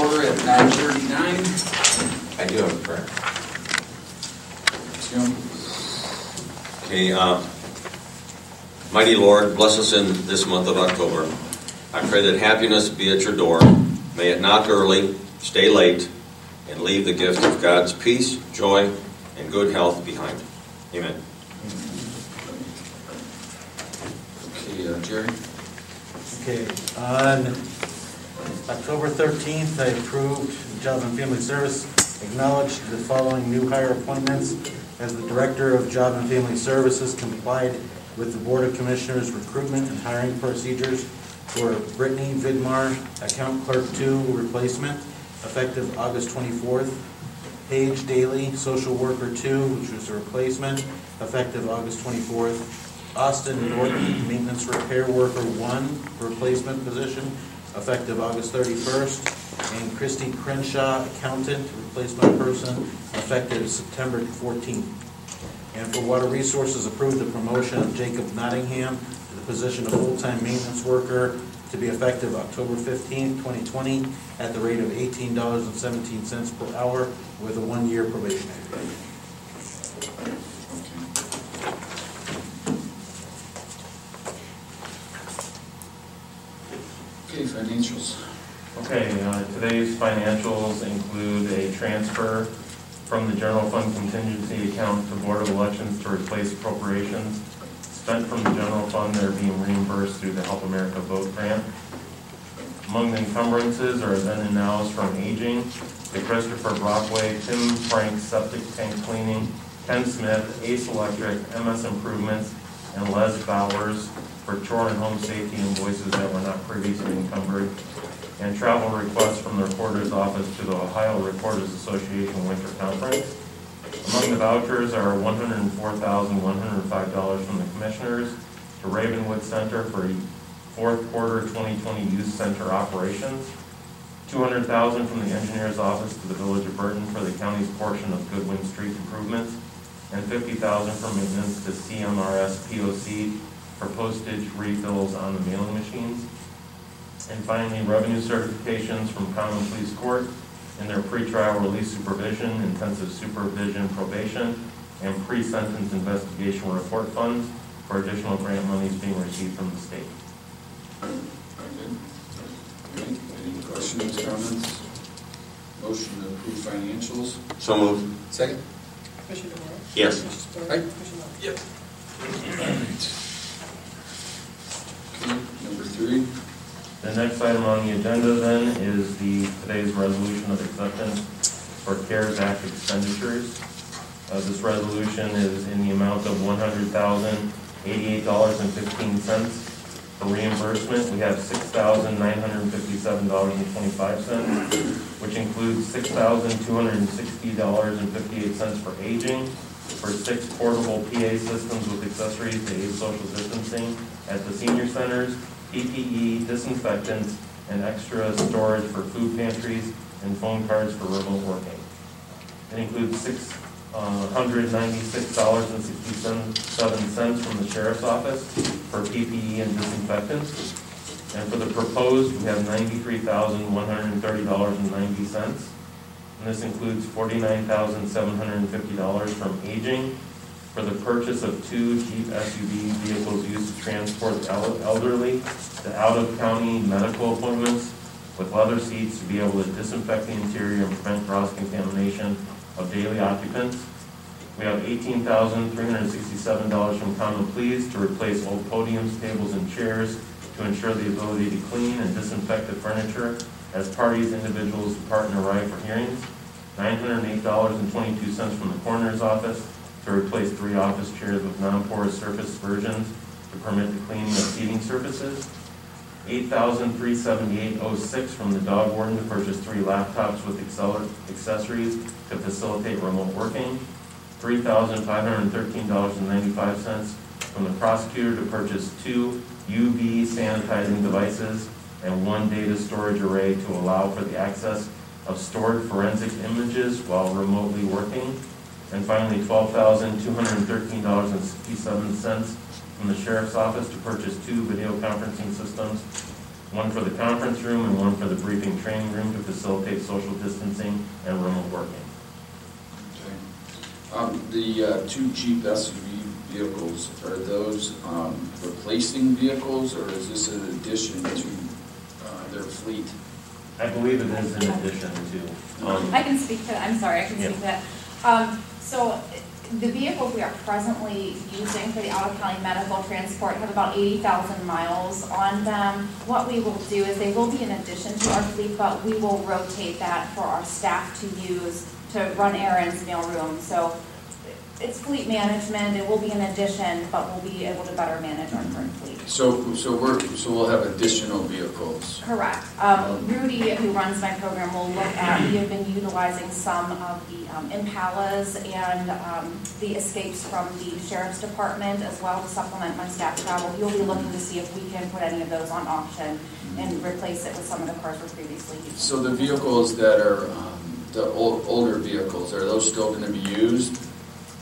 order at 9:39. I do have a prayer. Jim? Okay, mighty Lord, bless us in this month of October. I pray that happiness be at your door. May it knock early, stay late, and leave the gift of God's peace, joy, and good health behind. Amen. Okay, Jerry? Okay, on October 13th, I approved Job and Family Service, acknowledged the following new hire appointments as the Director of Job and Family Services complied with the Board of Commissioners recruitment and hiring procedures for Brittany Vidmar, Account Clerk 2 replacement, effective August 24th. Paige Daly, Social Worker 2, which was a replacement, effective August 24th. Austin Norton, Maintenance Repair Worker 1, replacement position, effective August 31st. And Christy Crenshaw, Accountant, replacement person, effective September 14th. And for Water Resources, approved the promotion of Jacob Nottingham to the position of full-time maintenance worker to be effective October 15th, 2020, at the rate of $18.17 per hour with a 1-year probationary period. Okay, financials. Okay, today's financials include a transfer from the general fund contingency account to Board of Elections to replace appropriations spent from the general fund that are being reimbursed through the Help America Vote Grant. Among the encumbrances are then and nows from aging, the Christopher Brockway, Tim Frank septic tank cleaning, Ken Smith, Ace Electric, MS Improvements, and Les Bowers for chore and home safety invoices that were not previously encumbered, and travel requests from the Recorder's Office to the Ohio Recorders Association Winter Conference. Among the vouchers are $104,105 from the Commissioners to Ravenwood Center for fourth quarter 2020 Youth Center operations, $200,000 from the Engineer's Office to the Village of Burton for the county's portion of Goodwin Street improvements, and $50,000 for maintenance to CMRS POC for postage refills on the mailing machines. And finally, revenue certifications from Common Pleas Court in their pretrial release supervision, intensive supervision probation, and pre-sentence investigation report funds for additional grant monies being received from the state. Okay. Any questions, comments? Motion to approve financials. So moved. Second? Commissioner DeWark? Yes. Commissioner Spillier? Aye. Commissioner Levesey? Yep. Okay, number 3. The next item on the agenda then is today's resolution of acceptance for CARES Act expenditures. This resolution is in the amount of $100,088.15. For reimbursement, we have $6,957.25, which includes $6,260.58 for aging, for 6 portable PA systems with accessories to aid social distancing at the senior centers, PPE, disinfectants, and extra storage for food pantries and phone cards for remote working. It includes $696.67 from the Sheriff's Office for PPE and disinfectants. And for the proposed, we have $93,130.90. And this includes $49,750 from aging, for the purchase of 2 Jeep SUV vehicles used to transport the elderly to out-of-county medical appointments with leather seats to be able to disinfect the interior and prevent cross-contamination of daily occupants. We have $18,367 from Common Pleas to replace old podiums, tables, and chairs to ensure the ability to clean and disinfect the furniture as parties, individuals depart and arrive for hearings. $908.22 from the Coroner's Office to replace 3 office chairs with non-porous surface versions to permit the cleaning of seating surfaces. $8,378.06 from the Dog Warden to purchase 3 laptops with accessories to facilitate remote working. $3,513.95 from the Prosecutor to purchase 2 UV sanitizing devices and 1 data storage array to allow for the access of stored forensic images while remotely working. And finally, $12,213.67 from the Sheriff's Office to purchase 2 video conferencing systems one for the conference room and one for the briefing training room to facilitate social distancing and remote working. Okay. The two Jeep SUV vehicles, are those replacing vehicles, or is this an addition to their fleet? I believe it is in addition to. I can speak to that, I'm sorry, I can speak to that. So the vehicles we are presently using for the out-of-county medical transport have about 80,000 miles on them. What we will do is they will be in addition to our fleet, but we will rotate that for our staff to use to run errands, mailroom. So it's fleet management, it will be in addition, but we'll be able to better manage our current fleet. So we'll have additional vehicles. Correct. Rudy, who runs my program, will look at, we have been utilizing some of the Impalas and the escapes from the sheriff's department as well to supplement my staff travel. He'll be looking to see if we can put any of those on auction and replace it with some of the cars we're previously using. So the vehicles that are the older vehicles, are those still going to be used?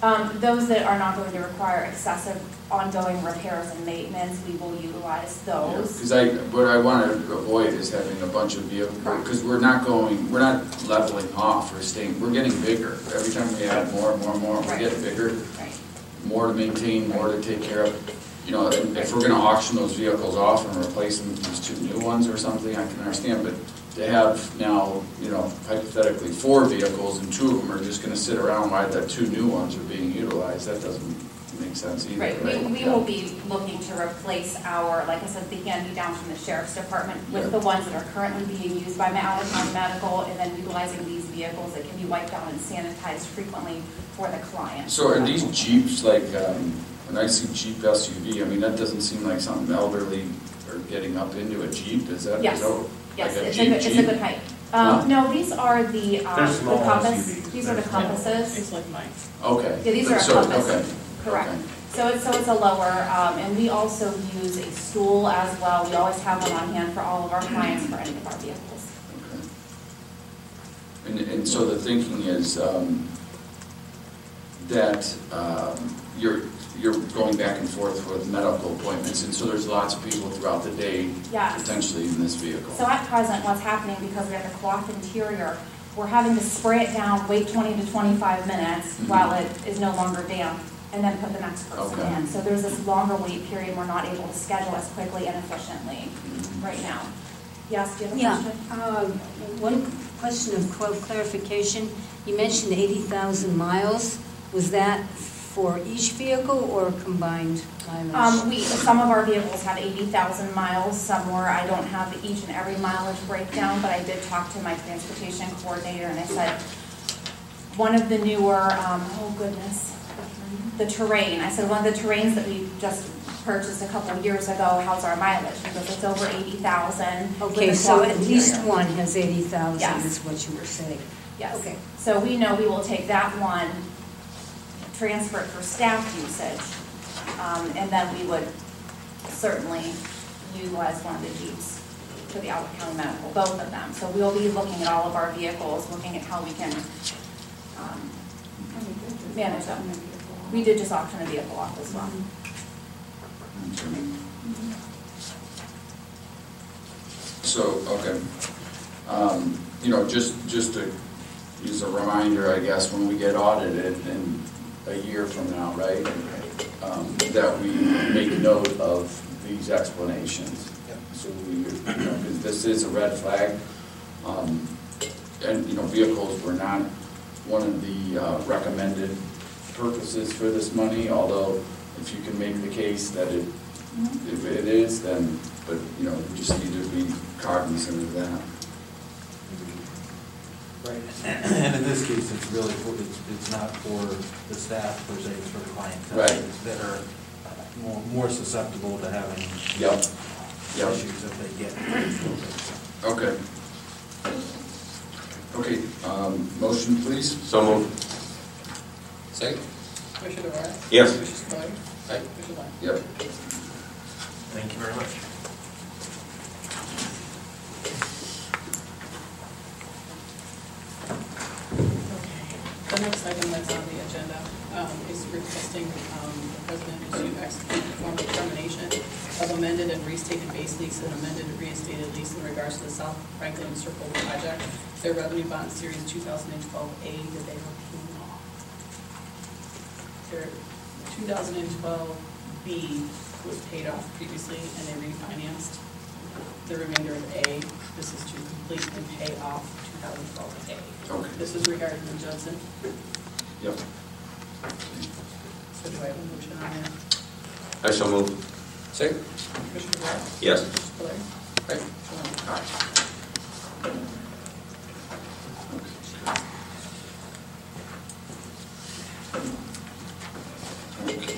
Those that are not going to require excessive ongoing repairs and maintenance, we will utilize those. Because what I want to avoid is having a bunch of vehicles, because we're not leveling off or staying, we're getting bigger. Every time we add more and more and more, we're getting bigger. Right. More to maintain, more to take care of. You know, if we're going to auction those vehicles off and replace them with these two new ones or something, I can understand, but to have now, you know, hypothetically 4 vehicles and 2 of them are just going to sit around while the 2 new ones are being utilized, that doesn't make sense either. Right, we will be looking to replace our, like I said, the handy down from the sheriff's department with the ones that are currently being used by out-of-county medical, and then utilizing these vehicles that can be wiped down and sanitized frequently for the client. So are these Jeeps like, when I see Jeep SUV, I mean, that doesn't seem like something elderly are getting up into a Jeep, is that? Yes. Yes, like it's Jeep? a good height. No, these are the small Compass. SUVs. These are the Compasses. It's like mine. Okay. Yeah, these are a So- Compass. okay. Correct. Okay. So it's a lower, and we also use a stool as well. We always have one on hand for all of our clients for any of our vehicles. Okay. And so the thinking is that you're going back and forth with medical appointments, and so there's lots of people throughout the day Yes. potentially in this vehicle. So at present, what's happening, because we have a cloth interior, we're having to spray it down, wait 20 to 25 minutes while it is no longer damp, and then put the next person Okay. in. So there's this longer wait period, we're not able to schedule as quickly and efficiently right now. Yes, do you have a Yeah, question? one question of clarification. You mentioned 80,000 miles. Was that for each vehicle or combined mileage? Some of our vehicles have 80,000 miles, some were, I don't have each and every mileage breakdown, but I did talk to my transportation coordinator and I said, one of the newer, the Terrain, I said, one of the Terrains that we just purchased a couple of years ago, how's our mileage? Because it's over 80,000. Okay, so at least one has 80,000 Yes. is what you were saying. Yes. Okay. So we know we will take that one, transfer it for staff usage, and then we would certainly utilize one of the Jeeps for the out-of-county medical, both of them. So we'll be looking at all of our vehicles, looking at how we can manage them. We did just auction a vehicle off as well. So, okay. You know, just to use a reminder, I guess, when we get audited in a year from now, right? That we make note of these explanations. So we, you know, 'cause this is a red flag. And, you know, vehicles were not one of the recommended purposes for this money, although if you can make the case that if it is, then, but, you know, we just need to be cognizant of that. Right, and in this case, it's really, it's not for the staff per se, it's for the client. Right. That are more susceptible to having Yep. issues if they get. Okay. Okay, motion, please? So moved. Second. Commissioner DeWark? Yes. Commissioner Spillier? Aye. Commissioner Lyon? Yep. Thank you very much. The next item that's on the agenda is requesting President is to execute the formal termination of amended and restated base lease and amended and reinstated lease in regards to the South Franklin Circle project, their revenue bond series 2012A. Did they approve? Their 2012B was paid off previously and they refinanced. The remainder of A, this is to complete and pay off 2012A. Okay. This is regarding the Judson. Yep. So do I have a motion on that? I so move. Second. Commissioner Rea? Yes. Commissioner Spillier? Right. Jones? Okay.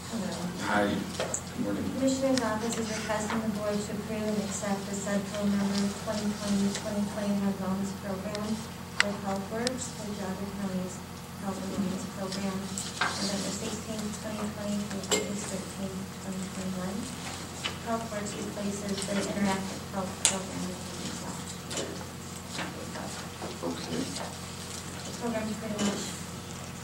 Hello. Hi, good morning. Commissioner's office is requesting the board to approve and accept the Central Number 2020-2021 Wellness Program with HealthWorks for Geauga County's Health and Wellness Program, November 16, 2020 through August 13, 2021. HealthWorks replaces the Interactive Health Program with Microsoft. Okay. The program is pretty much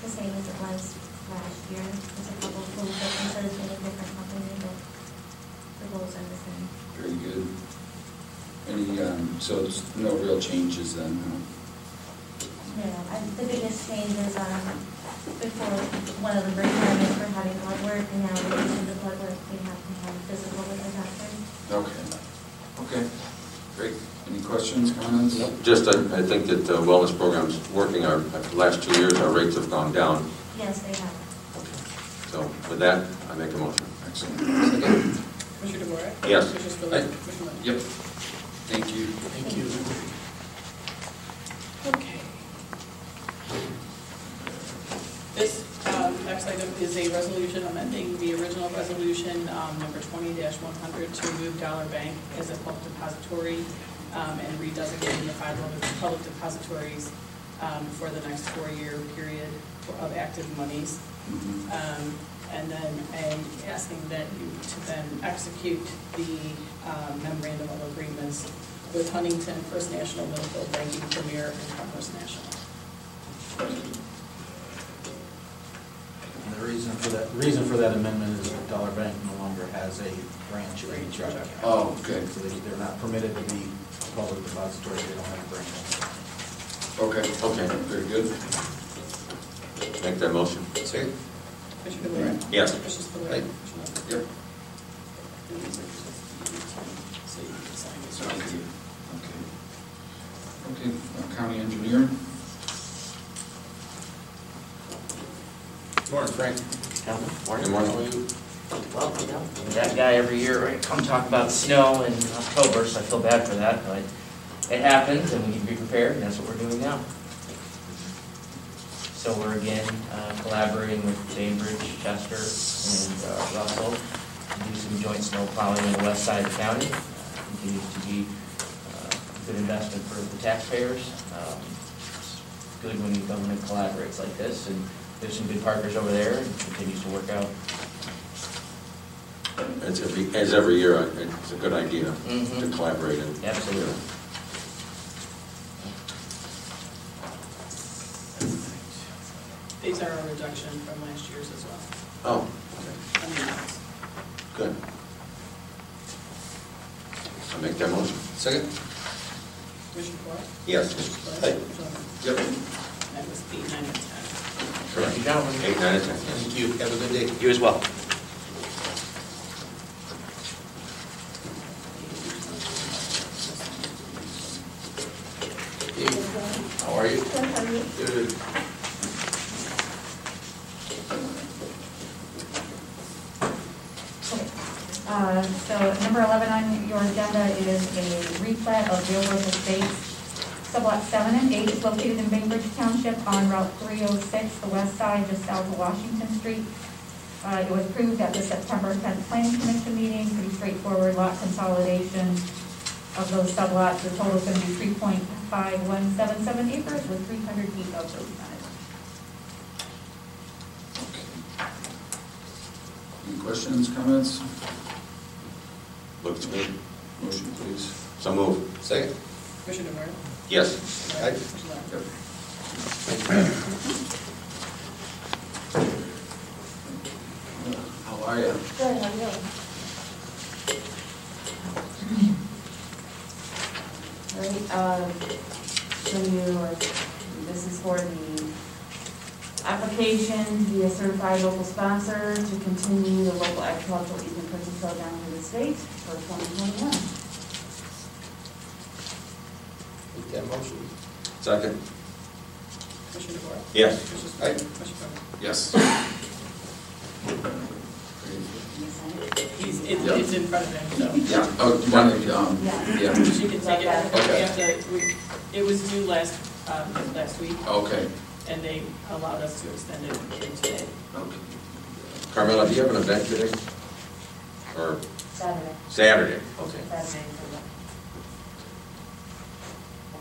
the same as it was last year. There's a couple of little differences in a different company, but the goals are the same. Very good. Any, so it's no real changes then, huh? The biggest change is, before, one of the requirements for having blood work, and now in addition to blood work, we have to have physical with our doctor. Okay. Okay, great. Any questions, comments? Just, I think that the wellness program's working. Our last 2 years, our rates have gone down. Yes, they have. So with that, I make a motion. Excellent. Second. Commissioner DeWark? Yes. Commissioner Spillier? Aye. Commissioner Lennon? Yep. Thank you. Thank you. Okay. This next item is a resolution amending the original resolution number 20-100 to remove Dollar Bank as a public depository and redesignating the 5 other public depositories for the next 4-year period of active monies. And then asking that you to then execute the memorandum of agreements with Huntington, First National, Middlefield Banking, Premier, and Commerce National. And the reason for that amendment is that Dollar Bank no longer has a branch in Geauga County. Oh, okay. So they're not permitted to be a public depository, they don't have a branch. Okay. Okay. Very good. Make that motion. Second. Commissioner DeWark? Yes. Commissioner Spillier? Aye. Commissioner Lennon? Yep. And these are just so you can sign this. Okay. Okay. Okay, county engineer. Morning, Frank. Good morning. Well, you know, that guy every year, right, come talk about snow in October, so I feel bad for that, but it happens and we need to be prepared, and that's what we're doing now. So we're again collaborating with Bainbridge, Chester, and Russell to do some joint snow plowing on the west side of the county. Continues to be a good investment for the taxpayers. It's good when the government collaborates like this, and there's some good partners over there, and it continues to work out. As every year, it's a good idea to collaborate. Absolutely. These are a reduction from last year's as well. Oh, I mean, that's- good. I make that motion. Second. Commissioner DeWark? Yes. Commissioner Spillier? Aye. Commissioner Lennon? Yep. And that was 8, 9, and 10. Correct. You gentlemen. 8, 9, and 10, yes. Thank you. Have a good day. You as well. How are you? Good, how are you? Good. So number 11 on your agenda is a replat of Railroad Estates. Sublot 7 and 8 is located in Bainbridge Township on Route 306, the west side, just south of Washington Street. It was approved at the September 10th Planning Commission meeting. Pretty straightforward lot consolidation of those sublots. The total is going to be 3.5177 acres with 300 feet of road frontage. Any questions, comments? Looks good. Motion, please. So move. Second. Commissioner DeWark? Yes. Commissioner Lennon? Commissioner Lennon? Yep. are you? Good, how are you? All right, show you, this is for the application to be a certified local sponsor to continue the local agricultural easement purchase program for the state for 2021. Make that motion. Second? Commissioner DeWort? Yes. Commissioner Aye. Spillier? Commissioner Clayton? Yes. It's in front of him, so. Yeah, oh, do you want to, yeah, She can take it. Okay. We have to, it was due last week, okay. and they allowed us to extend it today. Okay. Carmela, do you have an event today? Or Saturday. Saturday? Okay. Saturday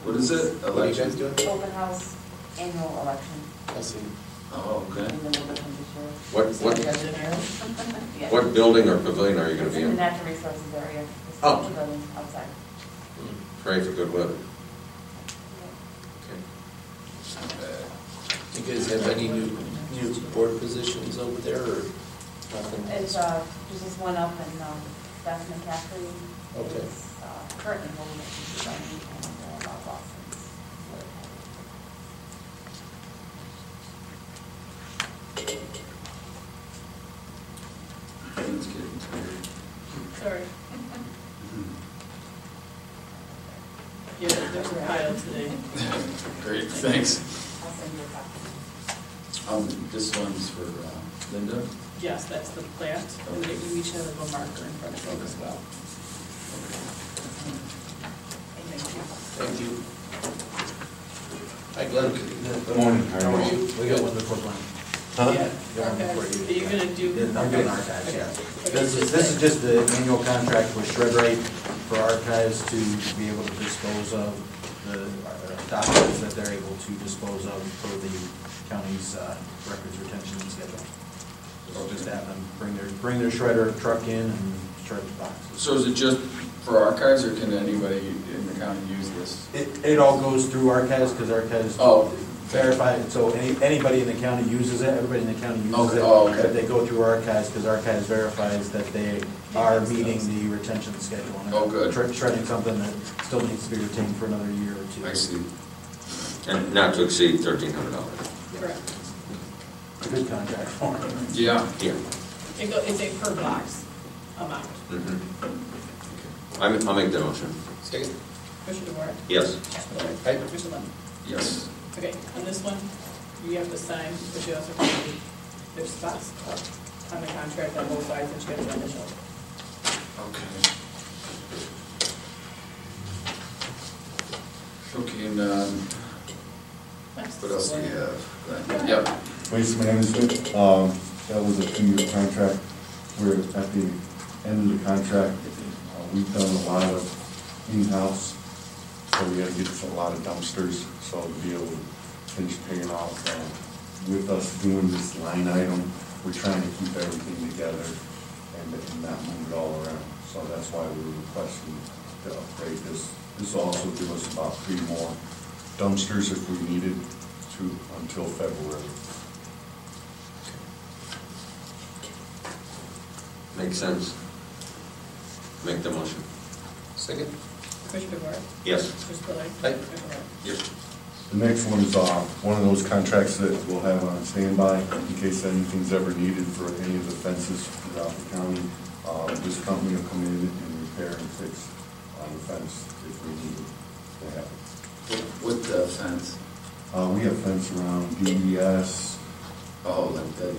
What is it? What are you guys Election? doing? for the open house annual election I see. Oh, okay. in the Woodland District. What what building or pavilion are you going It's to be in the in? natural resources area. It's Oh. the building outside. Pray for good weather. Do you guys have any new board positions over there, or nothing? It's, there's this one up in, Beth McCaffrey. Okay. Is, currently holding it, she's running, and, Bob Lawson's. It's getting tired. Sorry. Yeah, there's a pile today. Great, thanks. I'll send you a copy. This one's for Linda. Yes, that's the plat, and they- you each have a little marker in front of you as well. Thank you. Hi, Glenn. Good morning. How are you? We got one before Glenn. Yeah, Got one archives. before Are you gonna do? I'm doing archives, yeah. Okay. This is just the annual contract with Shred-Rite for archives to be able to dispose of the documents that they're able to dispose of for the county's records retention schedule. So just have them bring their shredder truck in and shred the boxes. So is it just for archives, or can anybody in the county use this? It all goes through archives, because archives Oh, verified, so anybody in the county uses it, everybody in the county uses Okay. it. Oh, okay. But they go through archives, because archives verifies that they are meeting the retention schedule. And Oh, good. Shredding something that still needs to be retained for another year or two. I see. And not to exceed $1,300. Correct. A good contract for them. Yeah. Yeah. It's a per box amount. Mhm. I'll make the motion. Second? Commissioner DeWort? Yes. Commissioner Aye. Spillier? Commissioner Lund? Yes. Okay, on this one, you have to sign, but you also have to, there's spots on the contract on both sides, and you have to initial. Okay. Okay, and what else do you have? Glenn? Yep. Waste management, that was a 2-year contract. We're at the end of the contract. We've done a lot of in-house, so we had to get a lot of dumpsters, so to be able to finish paying off. With us doing this line item, we're trying to keep everything together and not move it all around. So that's why we're requesting to upgrade this. This will also give us about 3 more dumpsters if we needed to until February. Makes sense. Make the motion. Second? Commissioner DeWort? Yes. Commissioner Spillier? Aye. Commissioner Lund? Yes. The next one is one of those contracts that we'll have on standby in case anything's ever needed for any of the fences throughout the county. This company will come in and repair and fix the fence if we need to have it. With the fence. We have fence around DES, Oh, like the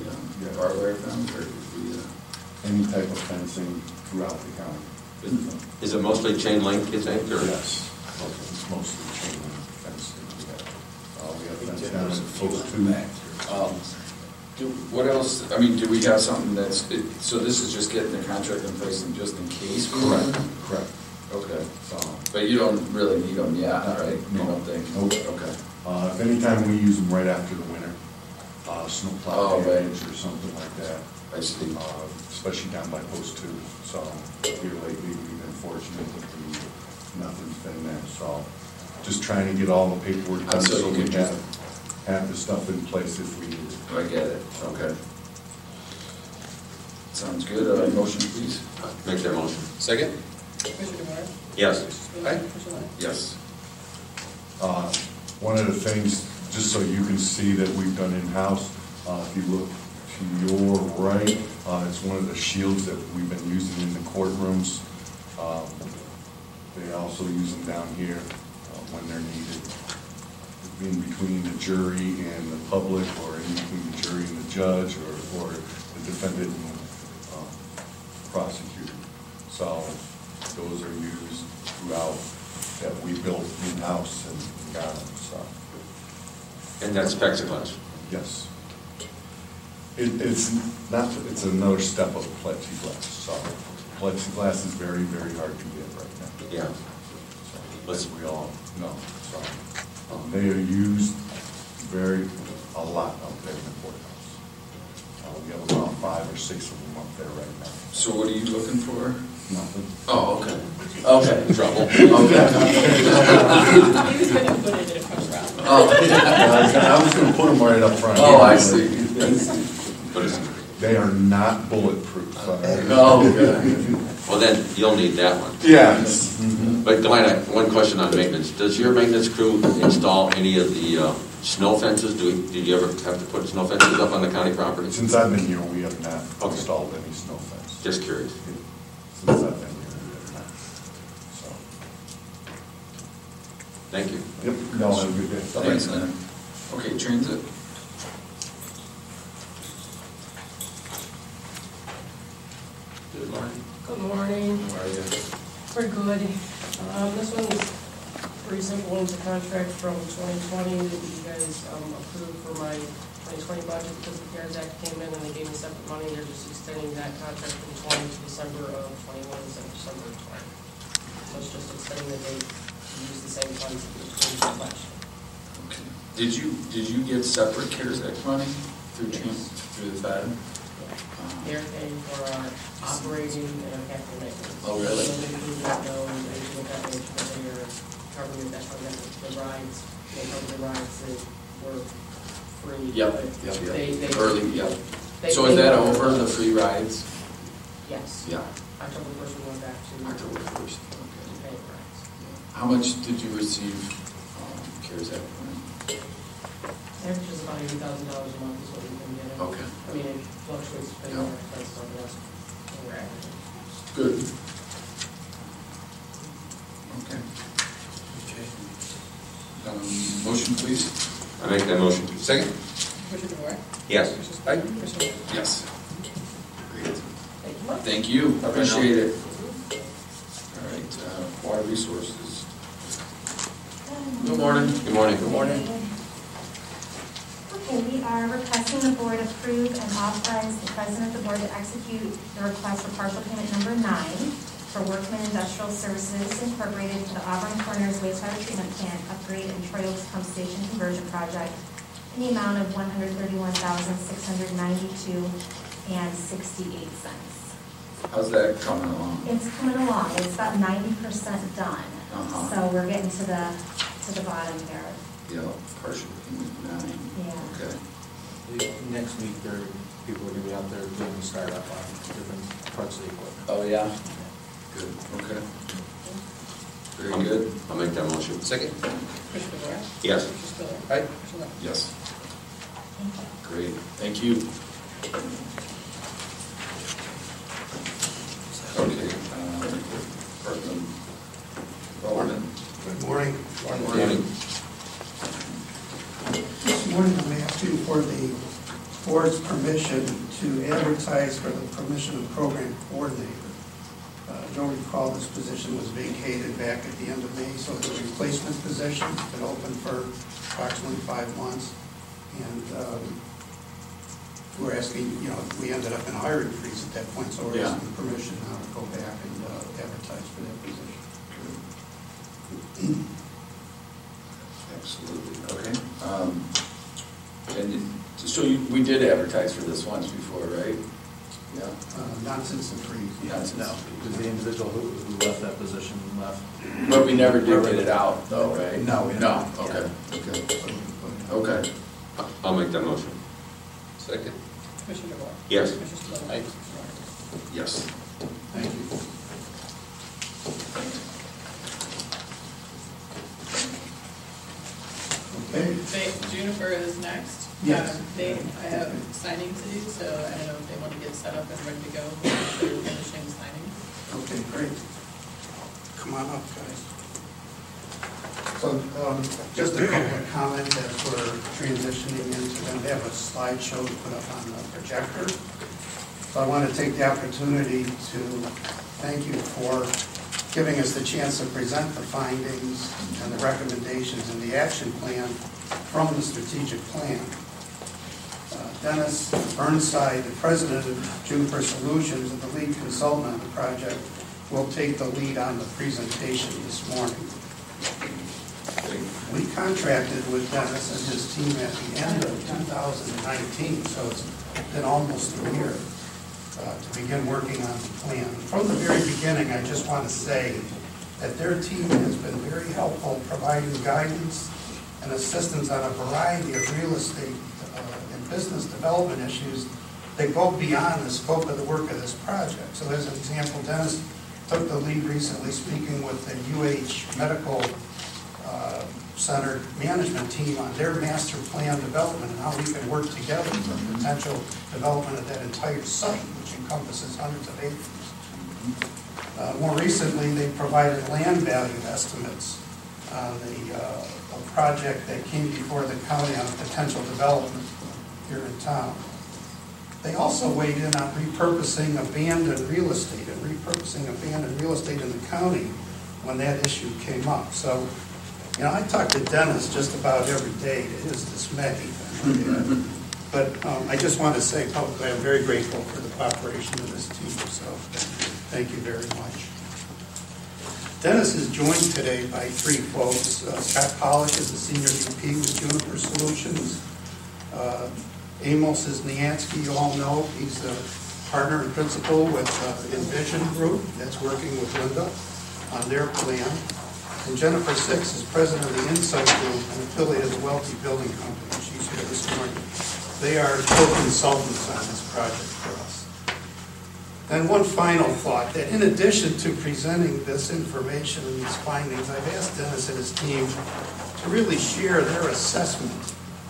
barbed wire fence, or the, any type of fencing throughout the county. Is it mostly chain link, you think, or? Yes, it's mostly chain link fencing we have. We have fence down at Post 2. what else, I mean, do we have something so this is just getting the contract in place and just in case? we want it? Correct. Okay, but you don't really need them yet, right? You No. don't think? Nope. Okay. If anytime we use them right after the winter, snowplow Oh, right. damage or something like that, I see. especially down by Post 2. So here lately, we've been fortunate that nothing's been there. So just trying to get all the paperwork done So so you we could have the stuff in place if we need it. I get it, okay. Sounds good. Motion, please. Make that motion. Second? Commissioner DeWark? Yes. Commissioner Spillier? Aye. Commissioner Lennon? Yes. One of the things, just so you can see that we've done in-house, if you look to your right, it's one of the shields that we've been using in the courtrooms. They also use them down here when they're needed, in between the jury and the public, or in between the jury and the judge, or the defendant and prosecutor. So those are used throughout, that we built in-house and got them, so, And that's plexiglass. yes. It's not, it's another step of plexiglass, so plexiglass is very, very hard to get right now. Yeah. So, as we all know, so, they are used a lot out there in the courthouse. We have about 5 or 6 of them up there right now. So what are you looking for? Nothing. Oh, okay. Okay. Trouble. Okay. He was going to put it in a first round. Oh. I was gonna put them right up front. Oh, I see. But it's, They are not bulletproof. Oh, good. well, then, you'll need that one. Yes. But Glenn, one question on maintenance. Does your maintenance crew install any of the snow fences? Did you ever have to put snow fences up on the county property? Since I've been here, we have not Okay. installed any snow fence. Just curious. Since I've been here, we have not. So, Thank you. yep, no, have a good day. Thanks, Lynn. Okay, transit. Good morning. Good morning. How are you? We're good. This one's pretty simple. It's a contract from 2020 that you guys approved for my 2020 budget because the CARES Act came in and they gave me separate money. They're just extending that contract from 20 to December of 21 instead of December of 20. So it's just extending the date to use the same funds that we approved last year. Okay. Did you get separate CARES Act money through the Fed? They're paying for our operating and our capital maintenance. Oh, really? So they do not know anything about it, but they are covering that from the rides, they cover the rides that were free. Yep. They- Early, yep. they So is pay that for- over, the free rides? Yes. Yeah. October 1st, we went back to. October 1st, To okay. pay rides. How much did you receive CARES Act money? Average is about $80,000 a month is what we've been getting. Okay. I mean, it fluctuates depending on our expenses, but that's what we're averaging. Good. Okay. Motion, please. I make that motion. Second? Commissioner DeWark? Yes. Commissioner Spillier? Commissioner Lennon? Yes. Great. Thank you much. Thank you, appreciate it. All right, water resources. Good morning. Good morning. Good morning. Okay, we are requesting the board approve and authorize the president of the board to execute the request for partial payment number 9 for Workman Industrial Services Incorporated for the Auburn Corners wastewater treatment plant upgrade and Troy Oaks pump station conversion project in the amount of $131,692.68. How's that coming along? It's coming along, it's about 90% done. Uh-huh. So we're getting to the bottom here. Yeah, partial payment 9. Yeah. Okay. Next week, people are gonna be out there doing the startup on different parts of the equipment. Oh, yeah? Good, okay. Very good. I'll make that motion. Second? Commissioner DeWark? Yes. Commissioner Spillier? Aye. Commissioner Lennon? Yes. Thank you. Great, thank you. Okay, Department Development. Good morning. Good morning. This morning, I'm asking for the board's permission to advertise for the permission of program coordinator. You'll recall this position was vacated back at the end of May, so it's a replacement position. It's been open for approximately 5 months. And we're asking, we ended up in a hiring freeze at that point, so we're asking permission now to go back and advertise for that position. Absolutely, okay. We did advertise for this once before, right? Yeah. Not since the freeze. Not since- No, because the individual who left that position left. But we never did get it out though, right? No, we No, didn't. okay, okay. I'll make that motion. Second? Commissioner DeWark? Yes. Commissioner Spillier? Aye. Commissioner Lennon? Okay. Juniper is next. Yes. I have signing to do, so I don't know if they want to get set up and ready to go. They're finishing signing. Okay, great. Come on up, guys. So just a couple of comments as we're transitioning into them. They have a slideshow to put up on the projector. So I want to take the opportunity to thank you for giving us the chance to present the findings and the recommendations and the action plan from the strategic plan. Dennis Burnside, the president of Juniper Solutions and the lead consultant on the project, will take the lead on the presentation this morning. We contracted with Dennis and his team at the end of 2019, so it's been almost a year to begin working on the plan. From the very beginning, I just want to say that their team has been very helpful providing guidance and assistance on a variety of real estate and business development issues that go beyond the scope of the work of this project. So as an example, Dennis took the lead recently speaking with the UH Medical Center management team on their master plan development and how we can work together for potential development of that entire site, which encompasses hundreds of acres. More recently, they provided land value estimates on a project that came before the county on a potential development here in town. They also weighed in on repurposing abandoned real estate in the county when that issue came up. So, you know, I talk to Dennis just about every day to his dismay. But I just want to say publicly, I'm very grateful for the cooperation of this team. So thank you very much. Dennis is joined today by three folks. Scott Pollock is the Senior VP with Juniper Solutions. Amos is Niansky, you all know. He's a partner and principal with Envision Group that's working with Linda on their plan. And Jennifer Six is president of the Insight Group, an affiliate of the Welty Building Company. She's here this morning. They are co-consultants on this project for us. Then one final thought, that in addition to presenting this information and these findings, I've asked Dennis and his team to really share their assessment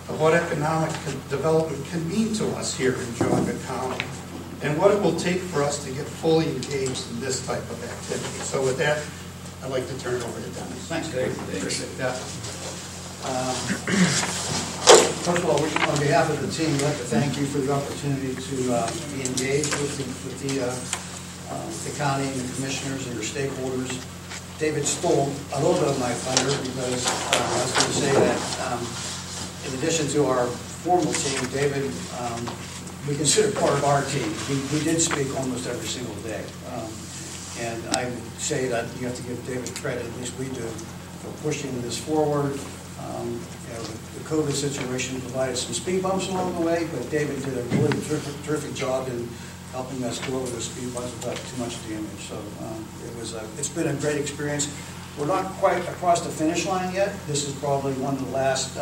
of what economic development can mean to us here in Geauga County and what it will take for us to get fully engaged in this type of activity. So with that, I'd like to turn it over to Dennis. Thanks, Dave. Appreciate that. First of all, on behalf of the team, I'd like to thank you for the opportunity to be engaged with the county and the commissioners and your stakeholders. David stole a little bit of my thunder because I was going to say that in addition to our formal team, David, we consider part of our team. He did speak almost every single day. And I would say that you have to give David credit, at least we do, for pushing this forward. The COVID situation provided some speed bumps along the way, but David did a really terrific job in helping us go over those speed bumps without too much damage. So it's been a great experience. We're not quite across the finish line yet. This is probably one of the last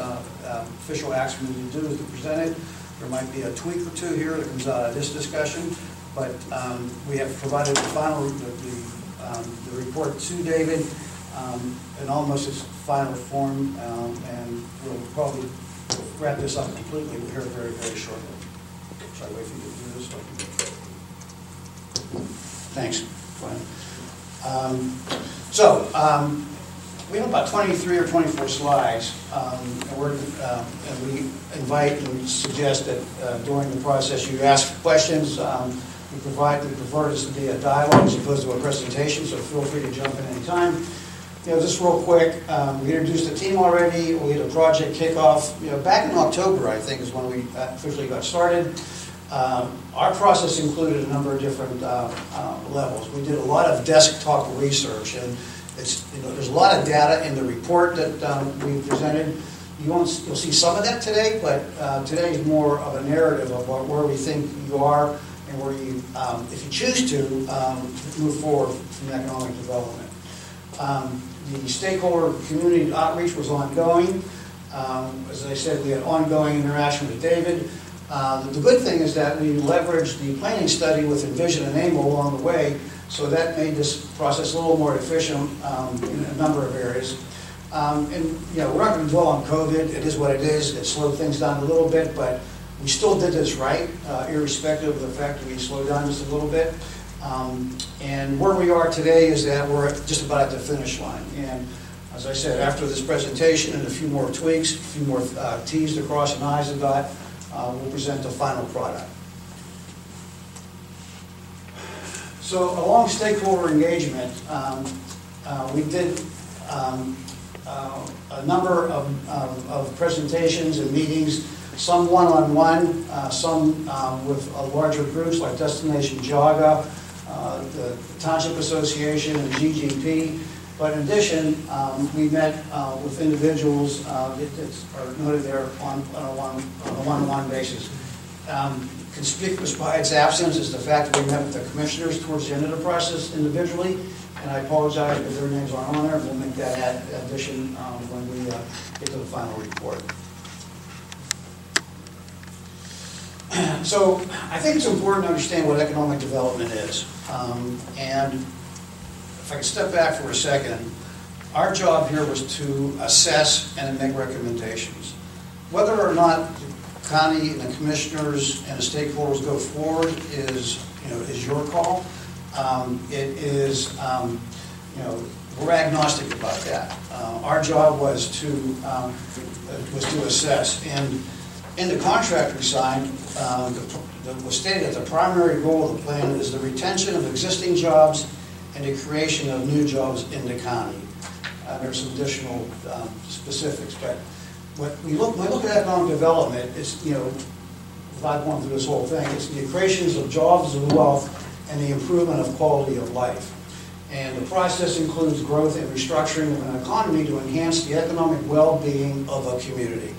official acts we need to do is to present it. There might be a tweak or two here that comes out of this discussion, but we have provided the final the report to David in almost its final form, and we'll probably wrap this up completely here very, very shortly. Should I wait for you to do this? So I can go. Thanks, Glenn. We have about 23 or 24 slides, and we invite and suggest that during the process you ask questions. We prefer this to be a dialogue as opposed to a presentation, so feel free to jump in any time. Just real quick, we introduced the team already. We had a project kickoff. Back in October, I think, is when we officially got started. Our process included a number of different levels. We did a lot of desktop research, and there's a lot of data in the report that we presented. You'll see some of that today, but today is more of a narrative of where we think you are and where you, if you choose to, move forward from economic development. The stakeholder community outreach was ongoing. As I said, we had ongoing interaction with David. The good thing is that we leveraged the planning study with Envision and AMO along the way, so that made this process a little more efficient in a number of areas. And, you know, we're not going to dwell on COVID. It is what it is. It slowed things down a little bit, but we still did this right, irrespective of the fact that we slowed down just a little bit. And where we are today is that we're just about at the finish line. And as I said, after this presentation and a few more tweaks, a few more T's to cross and I's to dot, we'll present the final product. So along stakeholder engagement, we did a number of presentations and meetings, some one-on-one, some with larger groups like Destination Jaga, the Township Association, and GGP. But in addition, we met with individuals that are noted there on a one-on-one basis. Conspicuous by its absence is the fact that we met with the commissioners towards the end of the process individually, and I apologize if their names aren't on there. We'll make that addition when we get to the final report. So I think it's important to understand what economic development is. And if I could step back for a second, our job here was to assess and make recommendations. Whether or not the county and the commissioners and the stakeholders go forward is your call. It is, we're agnostic about that. Our job was to assess. And in the contract we signed, it was stated that the primary goal of the plan is the retention of existing jobs and the creation of new jobs in the county. There's some additional specifics, but when we look at economic development, it's, without going through this whole thing, it's the creations of jobs and wealth and the improvement of quality of life. And the process includes growth and restructuring of an economy to enhance the economic well-being of a community.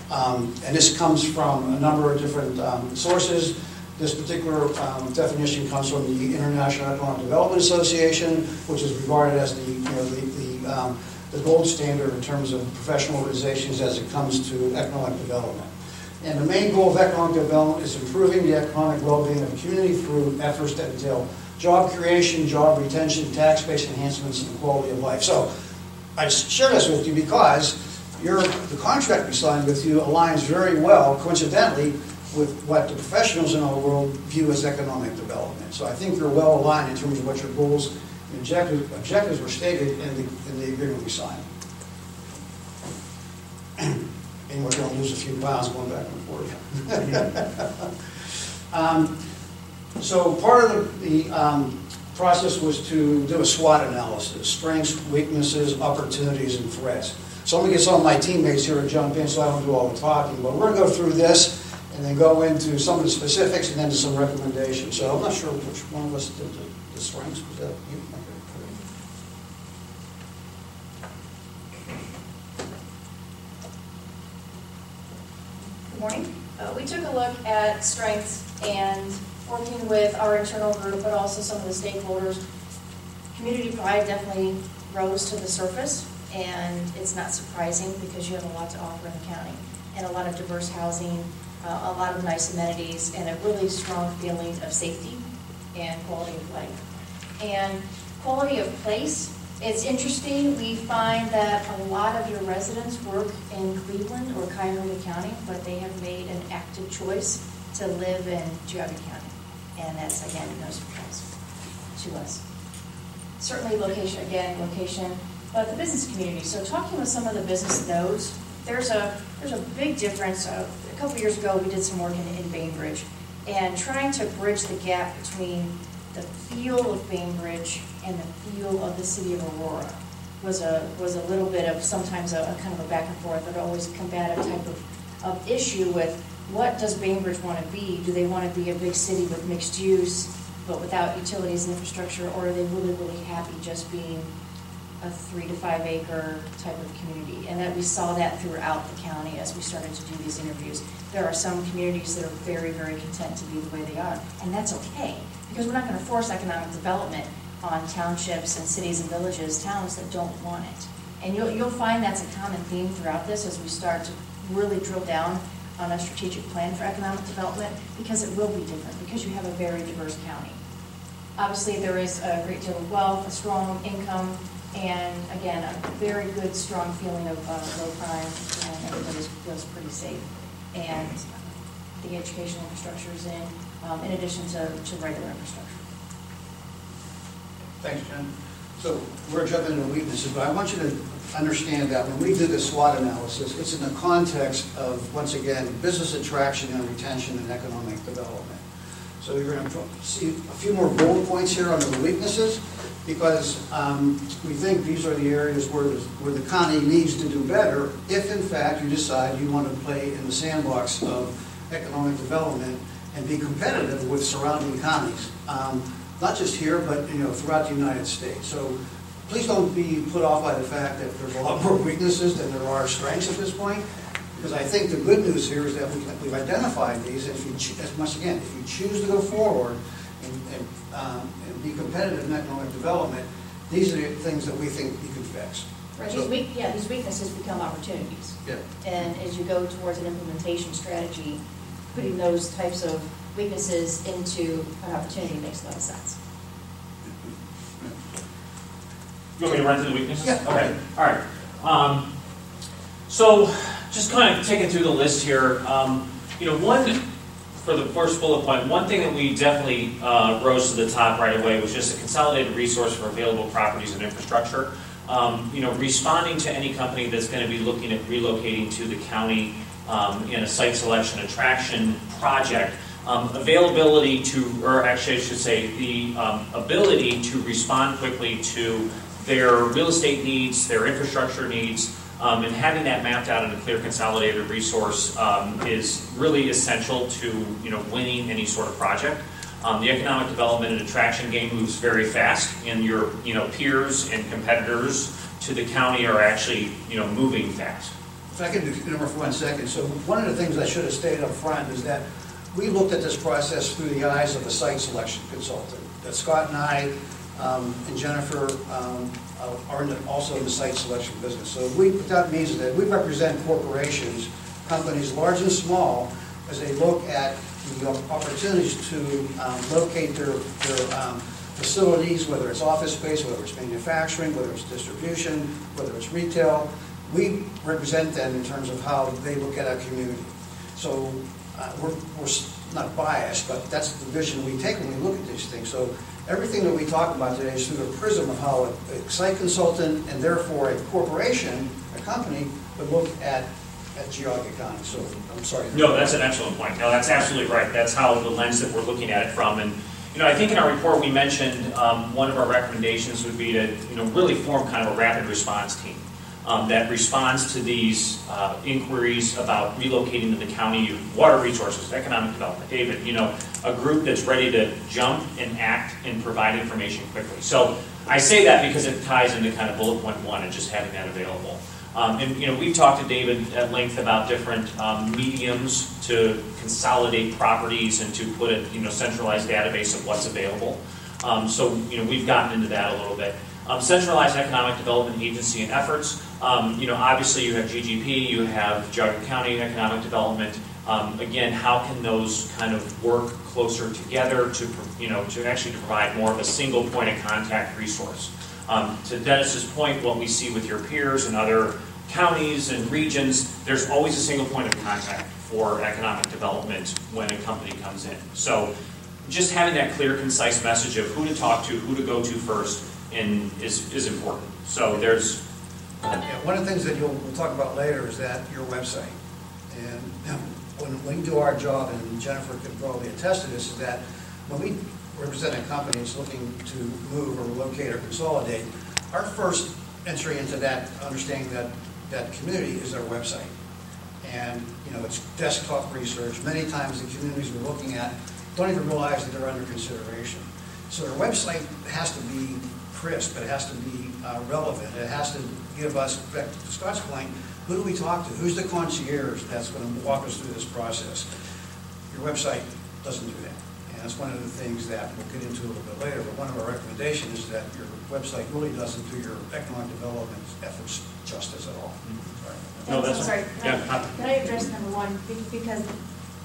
And this comes from a number of different sources. This particular definition comes from the International Economic Development Association, which is regarded as the gold standard in terms of professional organizations as it comes to economic development. And the main goal of economic development is improving the economic well-being of the community through efforts that entail job creation, job retention, tax-based enhancements, and quality of life. So I share this with you because the contract we signed with you aligns very well, coincidentally, with what the professionals in our world view as economic development. So I think you're well aligned in terms of what your goals and objectives were stated in the agreement we signed. And we're going to lose a few pounds going back and forth. So part of the process was to do a SWOT analysis: strengths, weaknesses, opportunities, and threats. So I'm going to get some of my teammates here to jump in so I don't do all the talking, but we're going to go through this and then go into some of the specifics and then to some recommendations. So I'm not sure which one of us did the strengths. Was that you? Good morning. We took a look at strengths and working with our internal group, but also some of the stakeholders. Community pride definitely rose to the surface, and it's not surprising because you have a lot to offer in the county, and a lot of diverse housing, a lot of nice amenities, and a really strong feeling of safety and quality of life. And quality of place, it's interesting, we find that a lot of your residents work in Cleveland or Cuyahoga County, but they have made an active choice to live in Geauga County. And that's, again, no surprise to us. Certainly location, but the business community. So talking with some of the business nodes, there's a big difference. A couple years ago, we did some work in Bainbridge, and trying to bridge the gap between the feel of Bainbridge and the feel of the city of Aurora was a little bit of sometimes a kind of a back and forth, but always combative type of issue with what does Bainbridge want to be? Do they want to be a big city with mixed use, but without utilities and infrastructure, or are they really, really happy just being a 3 to 5 acre type of community? And that we saw that throughout the county as we started to do these interviews. There are some communities that are very, very content to be the way they are, and that's okay, because we're not going to force economic development on townships and cities and villages, towns that don't want it. And you'll find that's a common theme throughout this as we start to really drill down on a strategic plan for economic development, because it will be different, because you have a very diverse county. Obviously, there is a great deal of wealth, a strong income, And again, a very good, strong feeling of low crime, and everybody feels pretty safe. And the educational infrastructure is in addition to regular infrastructure. Thanks, Jen. So we're jumping into weaknesses, but I want you to understand that when we do the SWOT analysis, it's in the context of, once again, business attraction and retention and economic development. So you're going to see a few more bullet points here under the weaknesses, because we think these are the areas where the county needs to do better if, in fact, you decide you want to play in the sandbox of economic development and be competitive with surrounding counties. Not just here, but throughout the United States. So please don't be put off by the fact that there's a lot more weaknesses than there are strengths at this point, because I think the good news here is that we've identified these. And if you choose to go forward and be competitive in economic development, these are the things that we think you can fix. Right. So, these weaknesses become opportunities. Yeah. And as you go towards an implementation strategy, putting those types of weaknesses into an opportunity makes a lot of sense. You want me to run through the weaknesses? Yeah. Okay. All right. So just kind of taking through the list here. One, for the first bullet point, one thing that we definitely rose to the top right away was just a consolidated resource for available properties and infrastructure. Responding to any company that's going to be looking at relocating to the county in a site selection attraction project, availability to, or actually I should say, the ability to respond quickly to their real estate needs, their infrastructure needs, and having that mapped out in a clear consolidated resource is really essential to winning any sort of project. The economic development and attraction game moves very fast, and your peers and competitors to the county are actually moving fast. If I can interrupt for 1 second. So one of the things I should have stated up front is that we looked at this process through the eyes of a site selection consultant. That Scott and I and Jennifer are also in the site selection business. So what that means is that we represent corporations, companies large and small, as they look at the opportunities to locate their facilities, whether it's office space, whether it's manufacturing, whether it's distribution, whether it's retail. We represent them in terms of how they look at our community. So we're not biased, but that's the vision we take when we look at these things. So everything that we talk about today is through the prism of how a site consultant and therefore a corporation, a company, would look at Geauga County. So I'm sorry. No, that's an excellent point. No, that's absolutely right. That's how the lens that we're looking at it from. And I think in our report we mentioned one of our recommendations would be to really form kind of a rapid response team that responds to these inquiries about relocating to the county, water resources, economic development. David, a group that's ready to jump and act and provide information quickly. So I say that because it ties into kind of bullet point 1 and just having that available. And we've talked to David at length about different mediums to consolidate properties and to put a centralized database of what's available. So we've gotten into that a little bit. Centralized economic development agency and efforts. Obviously you have GGP, you have Geauga County Economic Development. Again, how can those kind of work closer together to actually provide more of a single point of contact resource? To Dennis's point, what we see with your peers and other counties and regions, there's always a single point of contact for economic development when a company comes in. So just having that clear, concise message of who to talk to, who to go to first, is important. So there's... one of the things that we'll talk about later is that your website. And when we do our job, and Jennifer can probably attest to this, is that when we represent a company that's looking to move or relocate or consolidate, our first entry into that, understanding that community, is our website. And it's desktop research. Many times the communities we're looking at don't even realize that they're under consideration. So their website has to be crisp, it has to be relevant, it has to give us, back to Scott's point, who do we talk to? Who's the concierge that's going to walk us through this process? Your website doesn't do that. And that's one of the things that we'll get into a little bit later, but one of our recommendations is that your website really doesn't do your economic development efforts justice at all. No, that's sorry. Yeah. Can I address number 1? Because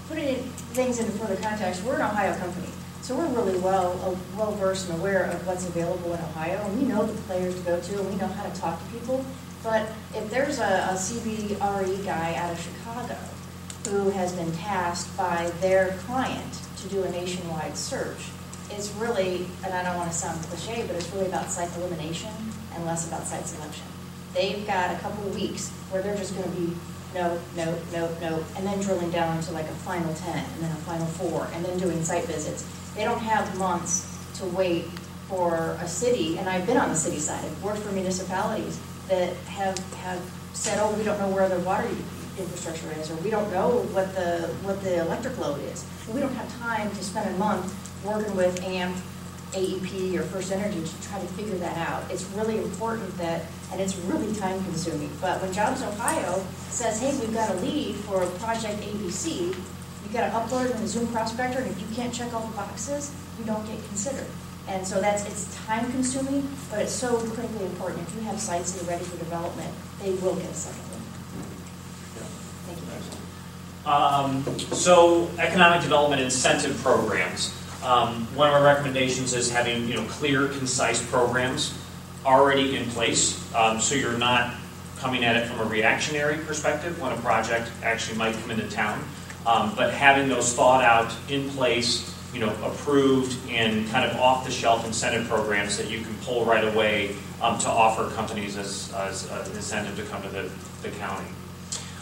putting things into further context, we're an Ohio company. So we're really well-versed and aware of what's available in Ohio, and we know the players to go to, and we know how to talk to people. But if there's a CBRE guy out of Chicago who has been tasked by their client to do a nationwide search, it's really, and I don't want to sound cliche, but it's really about site elimination and less about site selection. They've got a couple of weeks where they're just going to be nope, nope, nope, nope, and then drilling down into like a final 10, and then a final 4, and then doing site visits. They don't have months to wait for a city, and I've been on the city side, I've worked for municipalities that have said, oh, we don't know where the water infrastructure is, or we don't know what the electric load is. We don't have time to spend a month working with AMP, AEP, or First Energy to try to figure that out. It's really important that, and it's really time consuming, but when Jobs Ohio says, hey, we've got a lead for project ABC, you've got to upload it in the Zoom prospector, and if you can't check all the boxes, you don't get considered. And so it's time consuming, but it's so critically important. If you have sites that are ready for development, they will get a second look. Thank you. So economic development incentive programs. One of our recommendations is having clear, concise programs already in place, so you're not coming at it from a reactionary perspective when a project actually might come into town, but having those thought out, in place, approved, and kind of off-the-shelf incentive programs that you can pull right away to offer companies as an incentive to come to the county.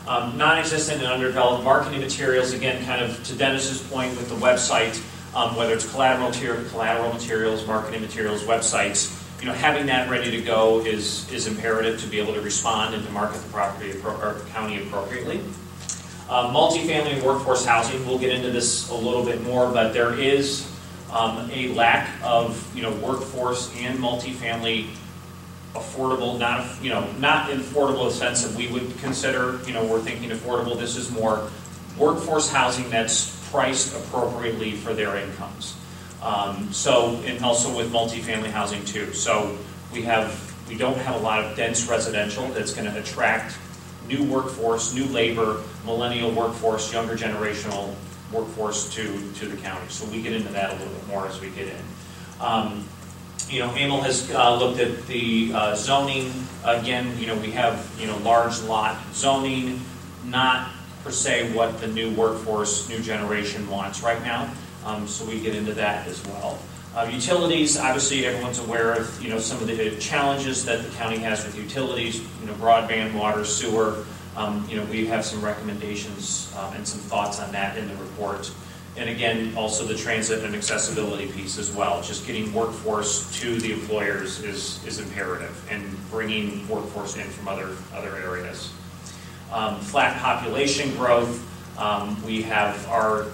Non-existent and underdeveloped marketing materials, again, kind of to Dennis's point with the website, whether it's collateral materials, marketing materials, websites, having that ready to go is imperative to be able to respond and to market the property or county appropriately. Multifamily and workforce housing, we'll get into this a little bit more, but there is a lack of workforce and multifamily affordable, not affordable in the sense that we would consider, we're thinking affordable. This is more workforce housing that's priced appropriately for their incomes. And also with multifamily housing too. So we don't have a lot of dense residential that's going to attract new workforce, new labor, millennial workforce, younger generational workforce to the county. So we get into that a little bit more as we get in. Emil has looked at the zoning. Again, we have large lot zoning, not per se what the new workforce, new generation wants right now. So we get into that as well. Utilities, obviously everyone's aware of some of the challenges that the county has with utilities, broadband, water, sewer. We have some recommendations and some thoughts on that in the report. And again, also the transit and accessibility piece as well. Just getting workforce to the employers is imperative, and bringing workforce in from other areas. Flat population growth. We have our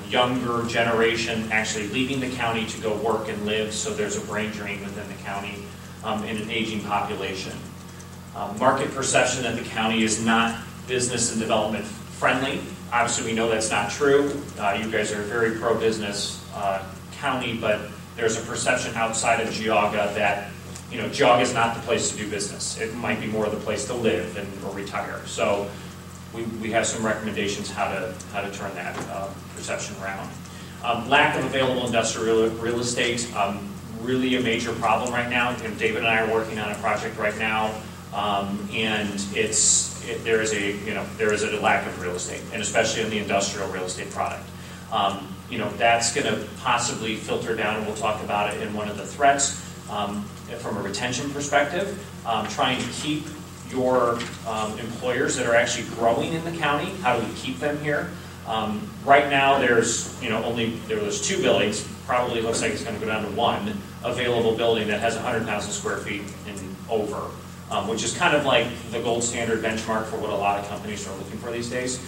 younger generation actually leaving the county to go work and live, so there's a brain drain within the county in an aging population. Market perception that the county is not business and development friendly. Obviously, we know that's not true. You guys are a very pro-business county, but there's a perception outside of Geauga that Geauga is not the place to do business. It might be more the place to live or retire. So we have some recommendations how to turn that perception around. Lack of available industrial real estate, really a major problem right now. And David and I are working on a project right now, and there is a lack of real estate, and especially in the industrial real estate product. That's going to possibly filter down, and we'll talk about it in one of the threats from a retention perspective. Trying to keep your employers that are actually growing in the county. How do we keep them here? Right now, there's there's 2 buildings. Probably looks like it's going to go down to 1 available building that has 100,000 square feet and over, which is kind of like the gold standard benchmark for what a lot of companies are looking for these days.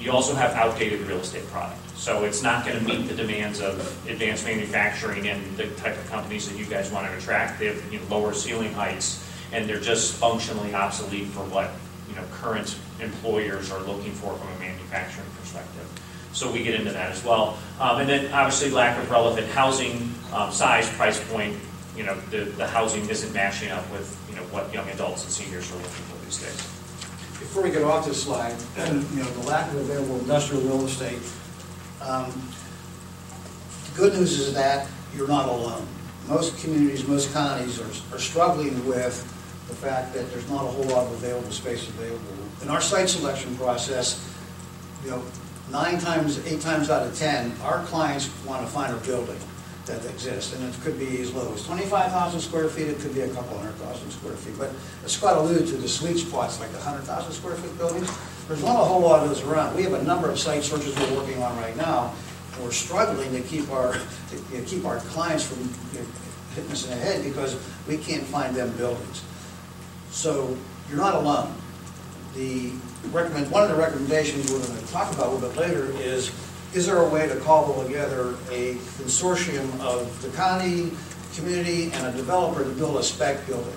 You also have outdated real estate product, so it's not going to meet the demands of advanced manufacturing and the type of companies that you guys want to attract. They have lower ceiling heights, and they're just functionally obsolete for what current employers are looking for from a manufacturing perspective. So we get into that as well. And then obviously lack of relevant housing, size, price point. The housing isn't matching up with what young adults and seniors are looking for these days. Before we get off this slide, the lack of available industrial real estate. To Good news is that you're not alone. Most communities, most counties are struggling with the fact that there's not a whole lot of available space available. In our site selection process, 8 times out of 10, our clients want to find a building that exists, and it could be as low as 25,000 square feet, it could be a couple 100,000 square feet, but as Scott alluded to, the sweet spots, like the 100,000 square foot buildings, there's not a whole lot of those around. We have a number of site searches we're working on right now, and we're struggling to keep our clients from hitting us in the head because we can't find them buildings. So you're not alone. One of the recommendations we're going to talk about a little bit later is there a way to cobble together a consortium of the county, community, and a developer to build a spec building?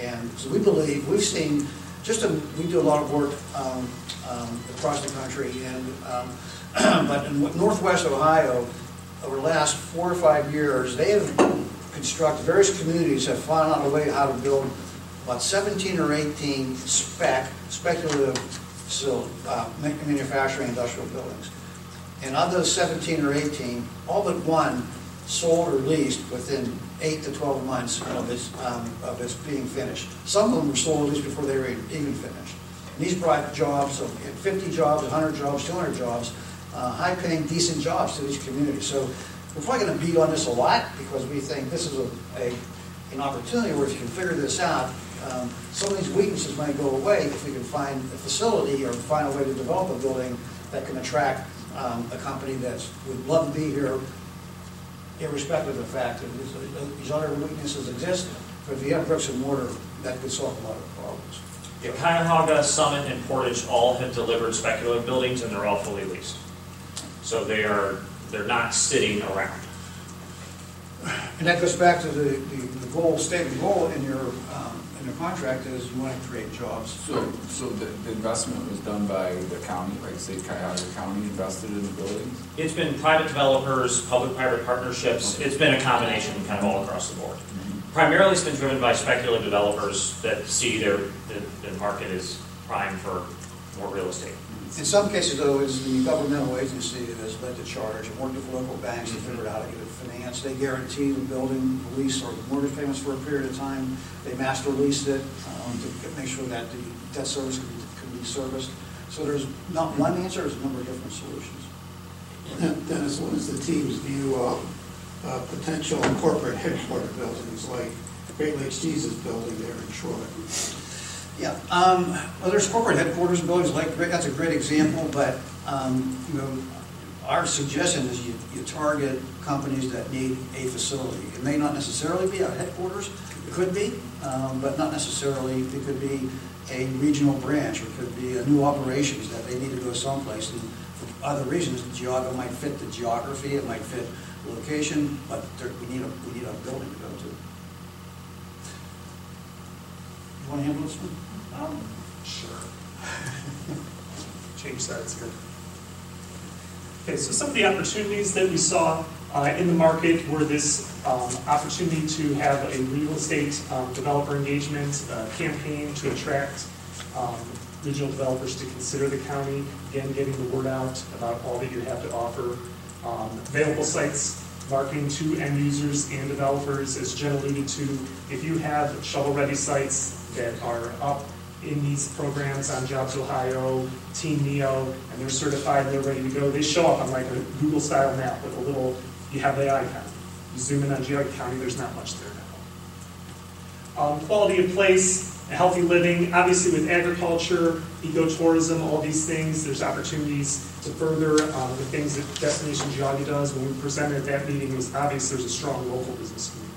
And so we believe, we've seen, we do a lot of work across the country, and but in Northwest Ohio, over the last 4 or 5 years, they have constructed, various communities have found out a way how to build about 17 or 18 speculative manufacturing industrial buildings. And of those 17 or 18, all but one sold or leased within 8 to 12 months of its being finished. Some of them were sold at least before they were even finished. And these brought jobs of 50 jobs, 100 jobs, 200 jobs, high-paying, decent jobs to each community. So we're probably going to beat on this a lot because we think this is an opportunity where if you can figure this out, some of these weaknesses might go away if we can find a facility or find a way to develop a building that can attract a company that would love to be here, irrespective of the fact that these other weaknesses exist. But if you have bricks and mortar, that could solve a lot of problems. Yeah, Cuyahoga, Summit, and Portage all have delivered speculative buildings, and they're all fully leased. So they're not sitting around. And that goes back to the goal, stated goal in your contract is you want to create jobs. So the investment was done by the county, like say Cuyahoga County invested in the buildings? It's been private developers, public-private partnerships. It's been a combination kind of all across the board. Primarily it's been driven by speculative developers that see the market is prime for more real estate. In some cases, though, it's the governmental agency that has led the charge and worked with local banks to figure out how to get it financed. They guarantee the building, the lease, or the mortgage payments for a period of time. They master leased it to make sure that the debt service can be serviced. So there's not one answer, there's a number of different solutions. Dennis, what is the team's view of potential corporate headquarter buildings like Great Lakes Jesus building there in Troy? Yeah, well, there's corporate headquarters buildings like that's a great example, but our suggestion is you target companies that need a facility. It may not necessarily be a headquarters, it could be, but not necessarily. It could be a regional branch, or it could be a new operations that they need to go someplace. And for other reasons, it might fit the geography, it might fit the location, but we need a building to go to. You want to handle this one? Sure. Change sides here. Okay, so some of the opportunities that we saw in the market were this opportunity to have a real estate developer engagement campaign to attract regional developers to consider the county. Again, getting the word out about all that you have to offer. Available sites, marketing to end users and developers, as Jen alluded to. If you have shovel-ready sites that are up in these programs on Jobs Ohio, Team Neo, and they're certified and they're ready to go, they show up on like a Google-style map with a little, you have the icon. You zoom in on Geauga County, there's not much there now. Quality of place, a healthy living, obviously with agriculture, ecotourism, all these things, there's opportunities to further the things that Destination Geauga does. When we presented at that meeting, it was obvious there's a strong local business community.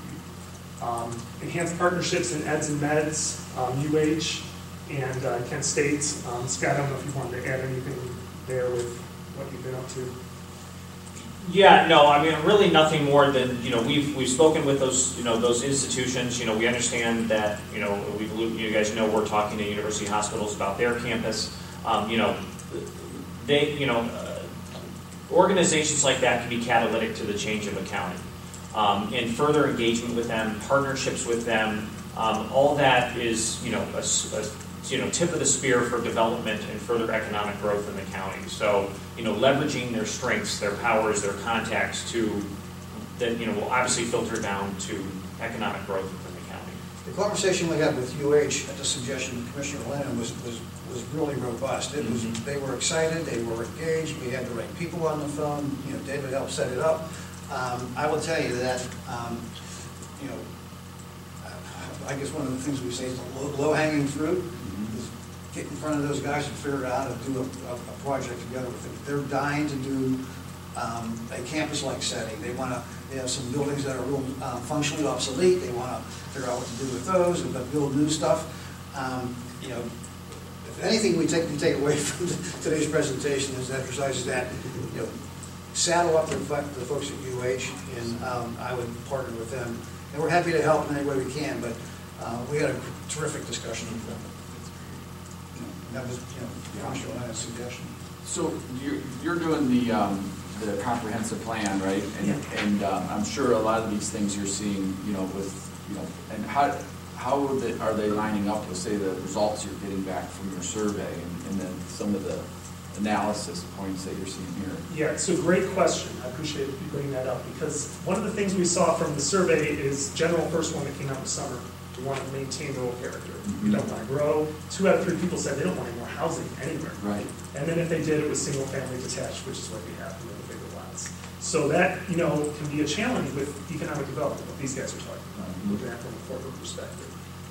Enhanced partnerships in eds and meds, UH, and Kent State. Scott, I don't know if you wanted to add anything there with what you've been up to. Yeah, no, I mean, really nothing more than, we've spoken with those, those institutions. We understand that, you guys know we're talking to university hospitals about their campus. Organizations like that can be catalytic to the change of a county. And further engagement with them, partnerships with them, all that is, a tip of the spear for development and further economic growth in the county. So, leveraging their strengths, their powers, their contacts to that, will obviously filter down to economic growth within the county. The conversation we had with UH at the suggestion of Commissioner Lennon was really robust. It was, they were excited, they were engaged, we had the right people on the phone, David helped set it up. I will tell you that, I guess one of the things we say is the low-hanging fruit is get in front of those guys and figure out how to do a project together with them. They're dying to do a campus-like setting. They have some buildings that are real functionally obsolete. They want to figure out what to do with those and build new stuff. If anything we take away from today's presentation is exercises that, saddle up the folks at UH, and I would partner with them. And we're happy to help in any way we can, but we had a terrific discussion with them. That was, Commissioner Lennon's suggestion. So you're doing the comprehensive plan, right? And I'm sure a lot of these things you're seeing, and how are they lining up with, say, the results you're getting back from your survey and then some of the analysis points that you're seeing here? Yeah, it's a great question. I appreciate you bringing that up, because one of the things we saw from the survey is general first one that came out in the summer. We want to maintain rural character. We don't want to grow. 2 out of 3 people said they don't want any more housing anywhere. Right. And then if they did, it was single family detached, which is what we have in the bigger lots. So that, can be a challenge with economic development, what these guys are talking about, looking at from a corporate perspective.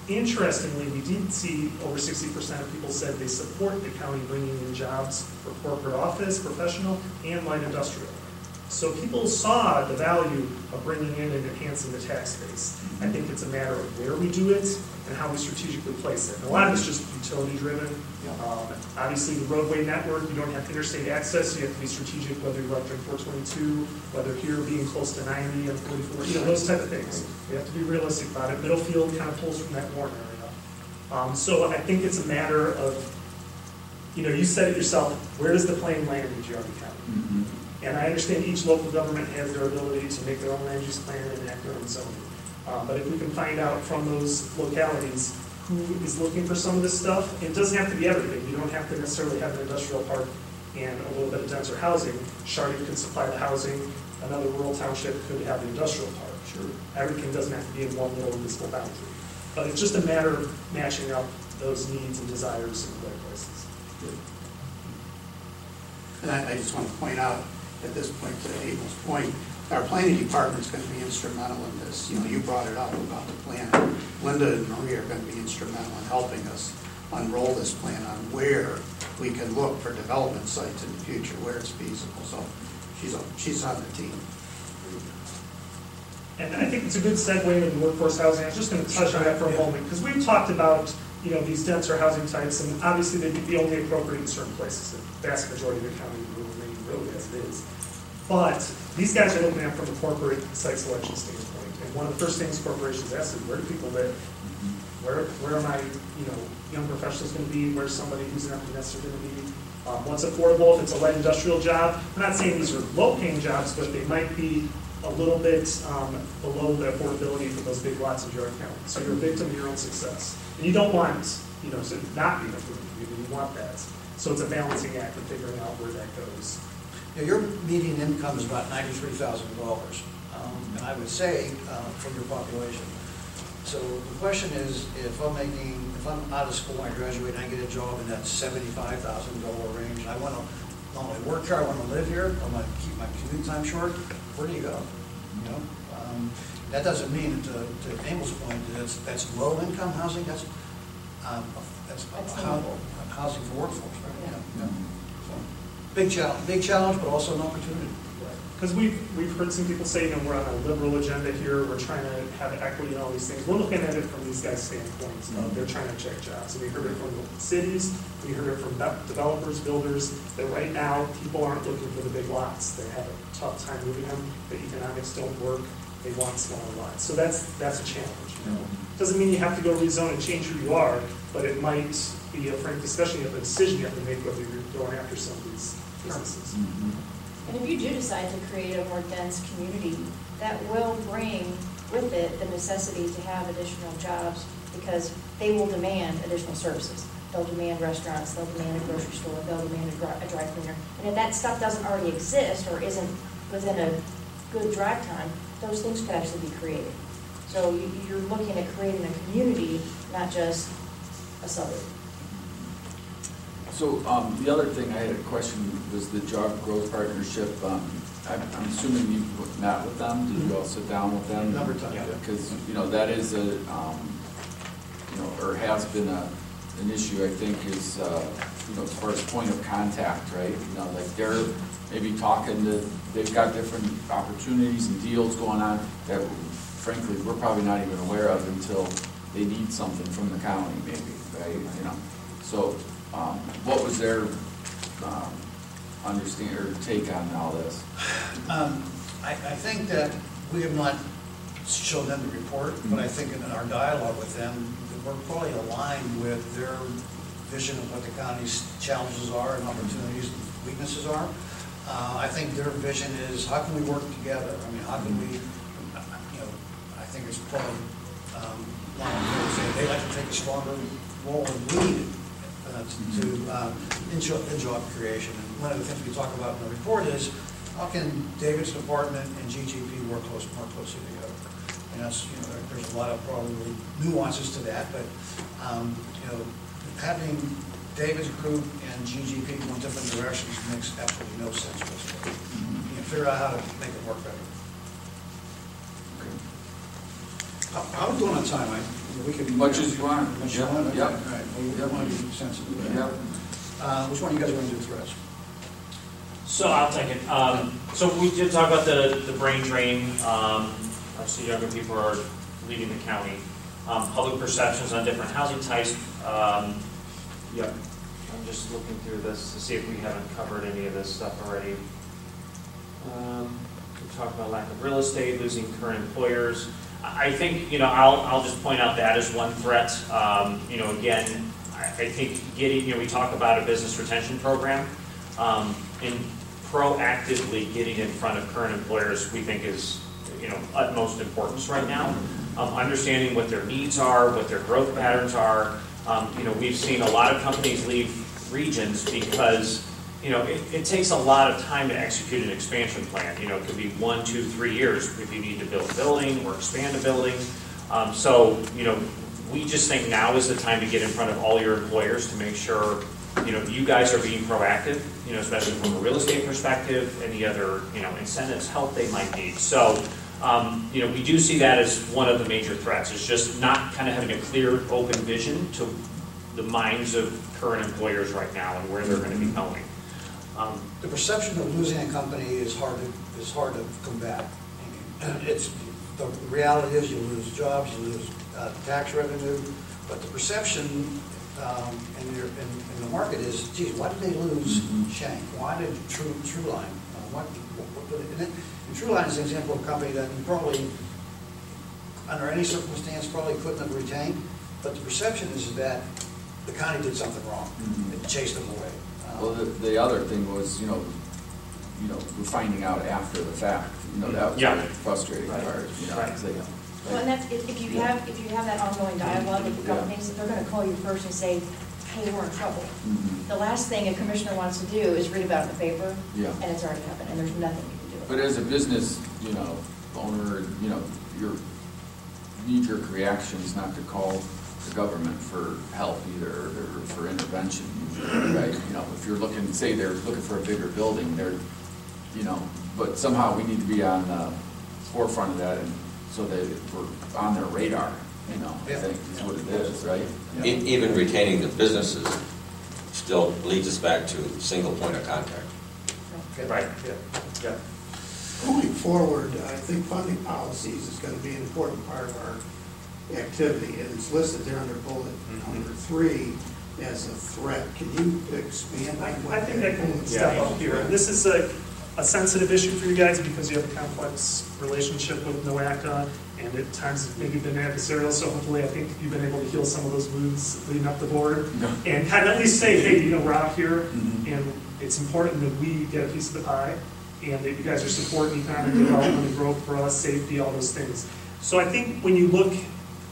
Interestingly, we did see over 60% of people said they support the county bringing in jobs for corporate office, professional, and light industrial. So people saw the value of bringing in and enhancing the tax base. I think it's a matter of where we do it and how we strategically place it. And a lot of it's just utility driven. Obviously, the roadway network, you don't have interstate access, so you have to be strategic, whether you're up to 422, whether here being close to 90 and 44, those type of things. We have to be realistic about it. Middlefield kind of pulls from that Warren area. So I think it's a matter of, you said it yourself, where does the plane land in Geauga County? And I understand each local government has their ability to make their own land use plan and enact their own zoning. But if we can find out from those localities who is looking for some of this stuff, it doesn't have to be everything. You don't have to necessarily have an industrial park and a little bit of denser housing. Chardon could supply the housing. Another rural township could have the industrial park. Sure. Everything doesn't have to be in one little municipal boundary. But it's just a matter of matching up those needs and desires in the right places. Good. And I just want to point out, at this point, to Abel's point, our planning department is going to be instrumental in this. You brought it up about the plan. Linda and Maria are going to be instrumental in helping us unroll this plan on where we can look for development sites in the future, where it's feasible. So she's on the team. And I think it's a good segue into the workforce housing. I was just going to touch on that for a moment, because we've talked about these denser housing types, and obviously they'd be only appropriate in certain places. The vast majority of the county will remain really as it is. But these guys are looking at it from a corporate site selection standpoint. And one of the first things corporations ask is, where do people live? Where are my young professionals going to be? Where's somebody who's an empty nester going to be? What's affordable? If it's a light industrial job, we're not saying these are low-paying jobs, but they might be a little bit below the affordability for those big lots in Geauga County. So you're a victim of your own success. And you don't want, to not be in the community. You want that. So it's a balancing act of figuring out where that goes. Your median income is about $93,000, and I would say from your population. So the question is, if I'm out of school, I graduate, and I get a job in that $75,000 range, and I want to not only work here, I want to live here, I want to keep my commute time short, where do you go? That doesn't mean, to Abel's point, that's low-income housing. That's housing for workforce, right? Yeah. So, big challenge, but also an opportunity. Because we've heard some people say, we're on a liberal agenda here. We're trying to have equity and all these things. We're looking at it from these guys' standpoints. They're trying to check jobs. And we heard it from the cities. We heard it from developers, builders. That right now people aren't looking for the big lots. They have a tough time moving them. The economics don't work. They want smaller lots. So that's a challenge. Doesn't mean you have to go rezone and change who you are, but it might be a frank discussion. You have a decision you have to make whether you're going after some of these businesses. And if you do decide to create a more dense community, that will bring with it the necessity to have additional jobs, because they will demand additional services. They'll demand restaurants, they'll demand a grocery store, they'll demand a dry cleaner. And if that stuff doesn't already exist or isn't within a good drive time, those things could actually be created. So you're looking at creating a community, not just a suburb. So, the other thing I had a question was the Job Growth Partnership. I'm assuming you met with them. Did you all sit down with them? Number of times, yeah. Because, you know, that is a, you know, or has been an issue, I think, is, you know, as far as point of contact, right? You know, like they're maybe talking to, they've got different opportunities and deals going on that, frankly, we're probably not even aware of until they need something from the county, maybe, right? You know, so what was their understanding or take on all this? I think that we have not shown them the report, but I think in our dialogue with them, we're probably aligned with their vision of what the county's challenges are and opportunities and weaknesses are. I think their vision is, how can we work together? I mean, how can we, you know, I think it's probably, they like to take a stronger role and lead in job creation. And one of the things we talk about in the report is, how can David's department and GGP work more closely together? And that's, you know, there's a lot of probably nuances to that, but, you know, having David's group and GGP go in different directions makes absolutely no sense whatsoever. You can figure out how to make it work better. How are we doing on time? We can much as you want. Much as you want? Yep. All right. We want to be sensitive to that. Yep. Which one of you guys want to do the rest? So I'll take it. So we did talk about the brain drain. Obviously, younger people are leaving the county. Public perceptions on different housing types. Yep. I'm just looking through this to see if we haven't covered any of this stuff already. We talked about lack of real estate, losing current employers. I think, you know, I'll just point out that as one threat. You know, again, I think getting, you know, we talk about a business retention program, and proactively getting in front of current employers, we think is, you know, utmost importance right now. Understanding what their needs are, what their growth patterns are. You know, we've seen a lot of companies leave regions because, you know, it takes a lot of time to execute an expansion plan. You know, it could be 1, 2, 3 years if you need to build a building or expand a building. So, you know, we just think now is the time to get in front of all your employers to make sure, you know, you guys are being proactive, you know, especially from a real estate perspective, any other, you know, incentives, help they might need. So, you know, we do see that as one of the major threats. It's just not kind of having a clear, open vision to the minds of current employers right now and where they're going to be going. The perception of losing a company is hard to combat. It's the reality is you lose jobs, you lose tax revenue, but the perception in the market is, geez, why did they lose Schenck? Why did Truline? And Truline is an example of a company that you probably, under any circumstance, probably couldn't have retained. But the perception is that the county did something wrong. It chased them away. Well, the other thing was, you know, we're finding out after the fact. You know, that was the frustrating part. You know, Right. Well, and that's, if you have that ongoing dialogue with the companies, they're going to call you first and say, hey, we're in trouble. The last thing a commissioner wants to do is read about it in the paper, and it's already happened, and there's nothing you can do. But as a business, you know, owner, you know, your knee-jerk reaction is not to call the government for help either, or for intervention, right? You know, if you're looking, say they're looking for a bigger building, they're, you know, but somehow we need to be on the forefront of that, and so that we're on their radar, you know, I think is what it is, right? Even retaining the businesses still leads us back to single point of contact. Right. Yeah. Going forward, I think funding policies is going to be an important part of our activity, and it's listed there under bullet number 3 as a threat. Can you expand on what I think I can step up here. This is a sensitive issue for you guys because you have a complex relationship with NOACA, and at times maybe been adversarial, so hopefully I think you've been able to heal some of those wounds leading up the board, and kind of at least say, hey, you know, we're out here, and it's important that we get a piece of the pie, and that you guys are supporting economic development and growth for us, safety, all those things. So I think when you look,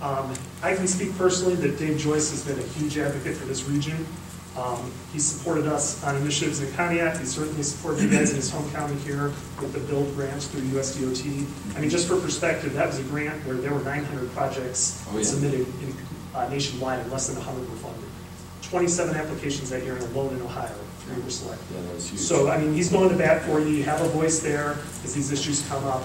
I can speak personally that Dave Joyce has been a huge advocate for this region. He's supported us on initiatives in Pontiac. He's certainly supported you guys in his home county here with the build grants through USDOT. I mean, just for perspective, that was a grant where there were 900 projects submitted nationwide and less than 100 were funded. 27 applications that year alone in Ohio, 3 were selected. Yeah, that was huge. So, I mean, he's going to bat for you. You have a voice there as these issues come up.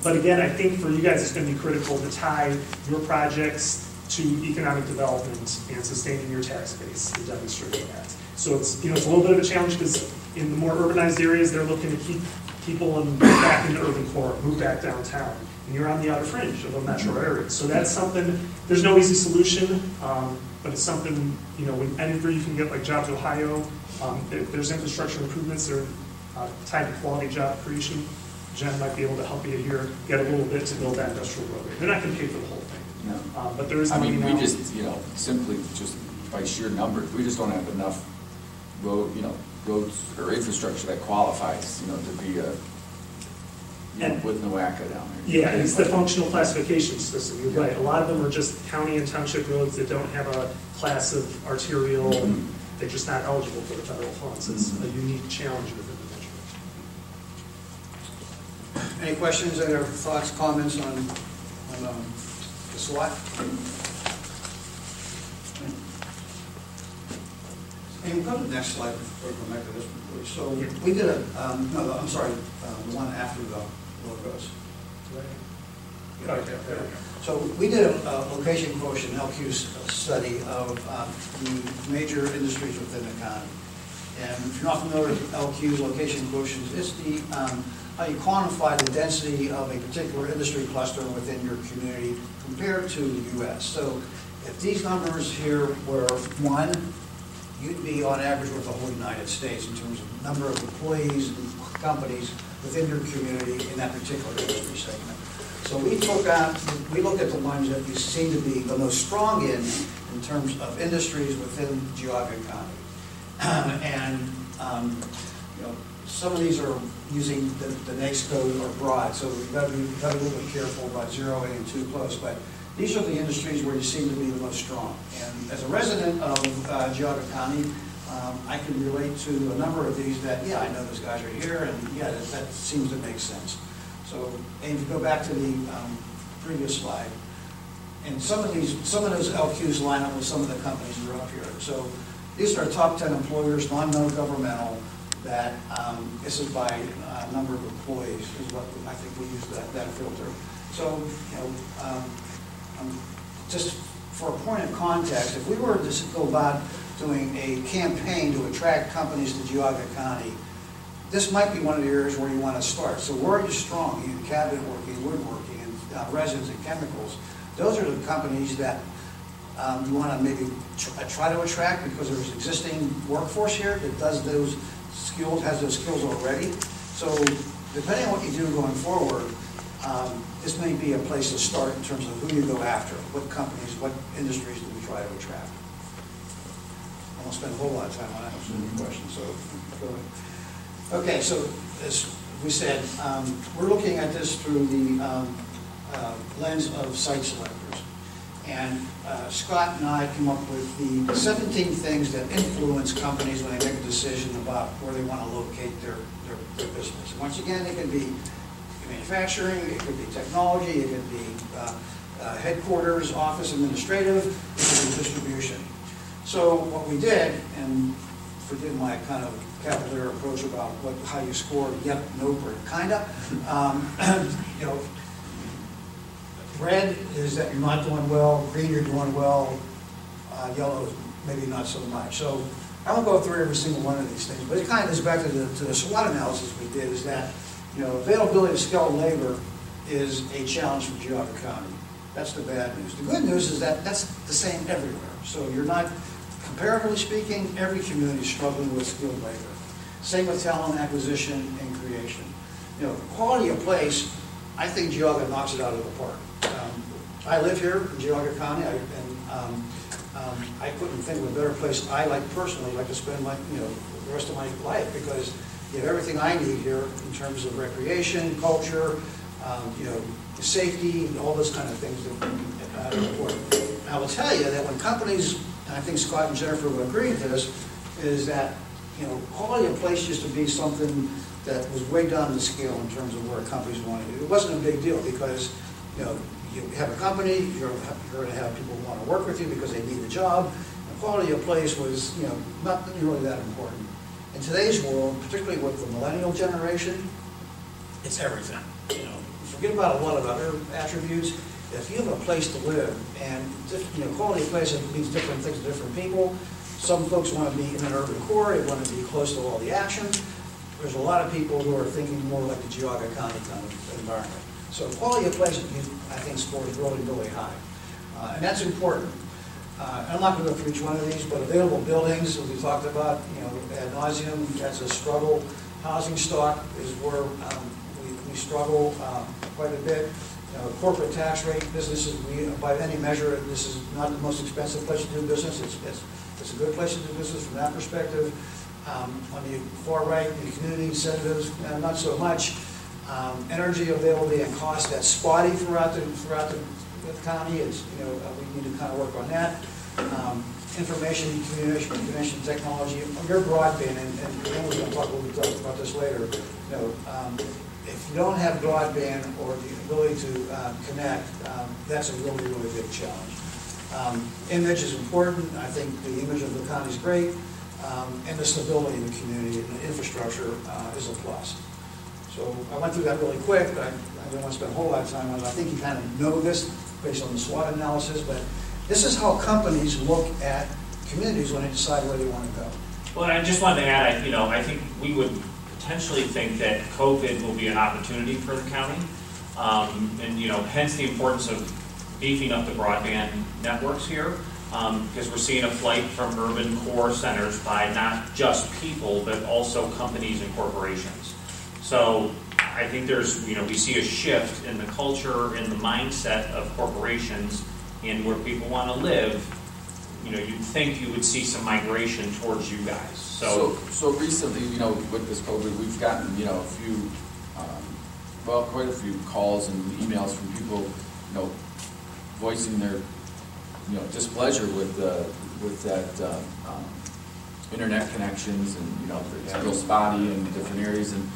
But again, I think for you guys, it's going to be critical to tie your projects to economic development and sustaining your tax base and demonstrating that. So it's, you know, it's a little bit of a challenge because in the more urbanized areas, they're looking to keep people back in the urban core, move back downtown. And you're on the outer fringe of a metro area. So that's something, there's no easy solution, but it's something, you know, whenever you can get like Jobs Ohio, there's infrastructure improvements that are tied to quality job creation. Jen might be able to help you here get a little bit to build that industrial roadway. They're not going to pay for the whole thing. No. But there is I money mean, now. we just, you know, simply just by sheer numbers, we just don't have enough roads or infrastructure that qualifies, you know, to be with NOACA down there. Yeah, and it's the functional classification system. You're right. A lot of them are just county and township roads that don't have a class of arterial. They're just not eligible for the federal funds. It's a unique challenge within the measure. Any questions or thoughts, comments on the SWAT? And go to the next slide before we go back to this one, please. So we did a, I'm sorry, the one after the logos. So we did a location quotient LQ study of the major industries within the county. And if you're not familiar with LQ's location quotient, it's the how you quantify the density of a particular industry cluster within your community compared to the U.S. So if these numbers here were 1, you'd be on average with the whole United States in terms of number of employees and companies within your community in that particular industry segment. So we looked at the ones that you seem to be the most strong in terms of industries within Geauga County. And you know, some of these are using the NAICS code or broad, so we've got to be a little bit careful about zeroing in too close. But these are the industries where you seem to be the most strong. And as a resident of Geauga County, I can relate to a number of these that, yeah, I know those guys are here, and yeah, that seems to make sense. So, and if you go back to the previous slide, and some of those LQs line up with some of the companies that are up here. So these are top 10 employers, non-governmental, that this is by number of employees is what I think we use that filter. So, you know, just for a point of context, if we were to go about doing a campaign to attract companies to Geauga County, this might be one of the areas where you want to start. So where are you strong? In cabinet working, woodworking, and resins and chemicals. Those are the companies that you want to maybe try to attract because there's existing workforce here that does those skills, has those skills already. So depending on what you do going forward, this may be a place to start in terms of who you go after, what companies, what industries do we try to attract. I won't spend a whole lot of time on that, any questions, so go ahead. Okay, so as we said, we're looking at this through the lens of site selectors. And Scott and I came up with the 17 things that influence companies when they make a decision about where they want to locate their business. And once again, it could be manufacturing, it could be technology, it could be headquarters, office administrative, it could be distribution. So what we did, and forgive my kind of cavalier approach about how you score, yep, nope, or kinda, you know, red is that you're not doing well, green you're doing well, yellow maybe not so much. So I won't go through every single one of these things, but it kind of goes back to the SWOT analysis we did, is that, you know, availability of skilled labor is a challenge for Geauga County. That's the bad news. The good news is that that's the same everywhere. So you're not, comparatively speaking, every community is struggling with skilled labor. Same with talent acquisition and creation. You know, quality of place, I think Geauga knocks it out of the park. I live here in Geauga County, and I couldn't think of a better place I personally like to spend my, you know, the rest of my life, because you have everything I need here in terms of recreation, culture, you know, safety, all those kind of things that are important. And I will tell you that when companies and I think Scott and Jennifer would agree with this, is that, you know, quality of place used to be something that was way down the scale in terms of where companies wanted it. It wasn't a big deal because, you know, you have a company, you're going to have people who want to work with you because they need the job. And quality of place was, you know, not really that important. In today's world, particularly with the millennial generation, it's everything. You know, forget about a lot of other attributes. If you have a place to live, and you know, quality of place means different things to different people. Some folks want to be in an urban core, they want to be close to all the action. There's a lot of people who are thinking more like the Geauga County kind of environment. So quality of place, I think, scores really, really high. And that's important. I'm not going to go through each one of these, but available buildings, as we talked about, you know, ad nauseum, that's a struggle. Housing stock is where we struggle quite a bit. Corporate tax rate, businesses, by any measure, this is not the most expensive place to do business. It's a good place to do business from that perspective. On the far right, the community incentives, not so much. Energy availability and cost, that's spotty throughout the county. It's, you know, we need to kind of work on that. Information, communication technology, your broadband, and we're going to talk about this later. You know, if you don't have broadband or the ability to connect, that's a really, really big challenge. Image is important. I think the image of the county is great, and the stability of the community and the infrastructure is a plus. So I went through that really quick, but I don't want to spend a whole lot of time on it. I think you kind of know this based on the SWOT analysis, but this is how companies look at communities when they decide where they want to go. Well, and I just wanted to add, I think we would potentially think that COVID will be an opportunity for the county, and hence the importance of beefing up the broadband networks here, because we're seeing a flight from urban core centers by not just people, but also companies and corporations. So I think we see a shift in the culture and the mindset of corporations and where people want to live. You'd think you would see some migration towards you guys. So recently, with this COVID, we've gotten, a few, quite a few calls and emails from people, voicing their, displeasure with that internet connections, and it's real spotty in different areas. And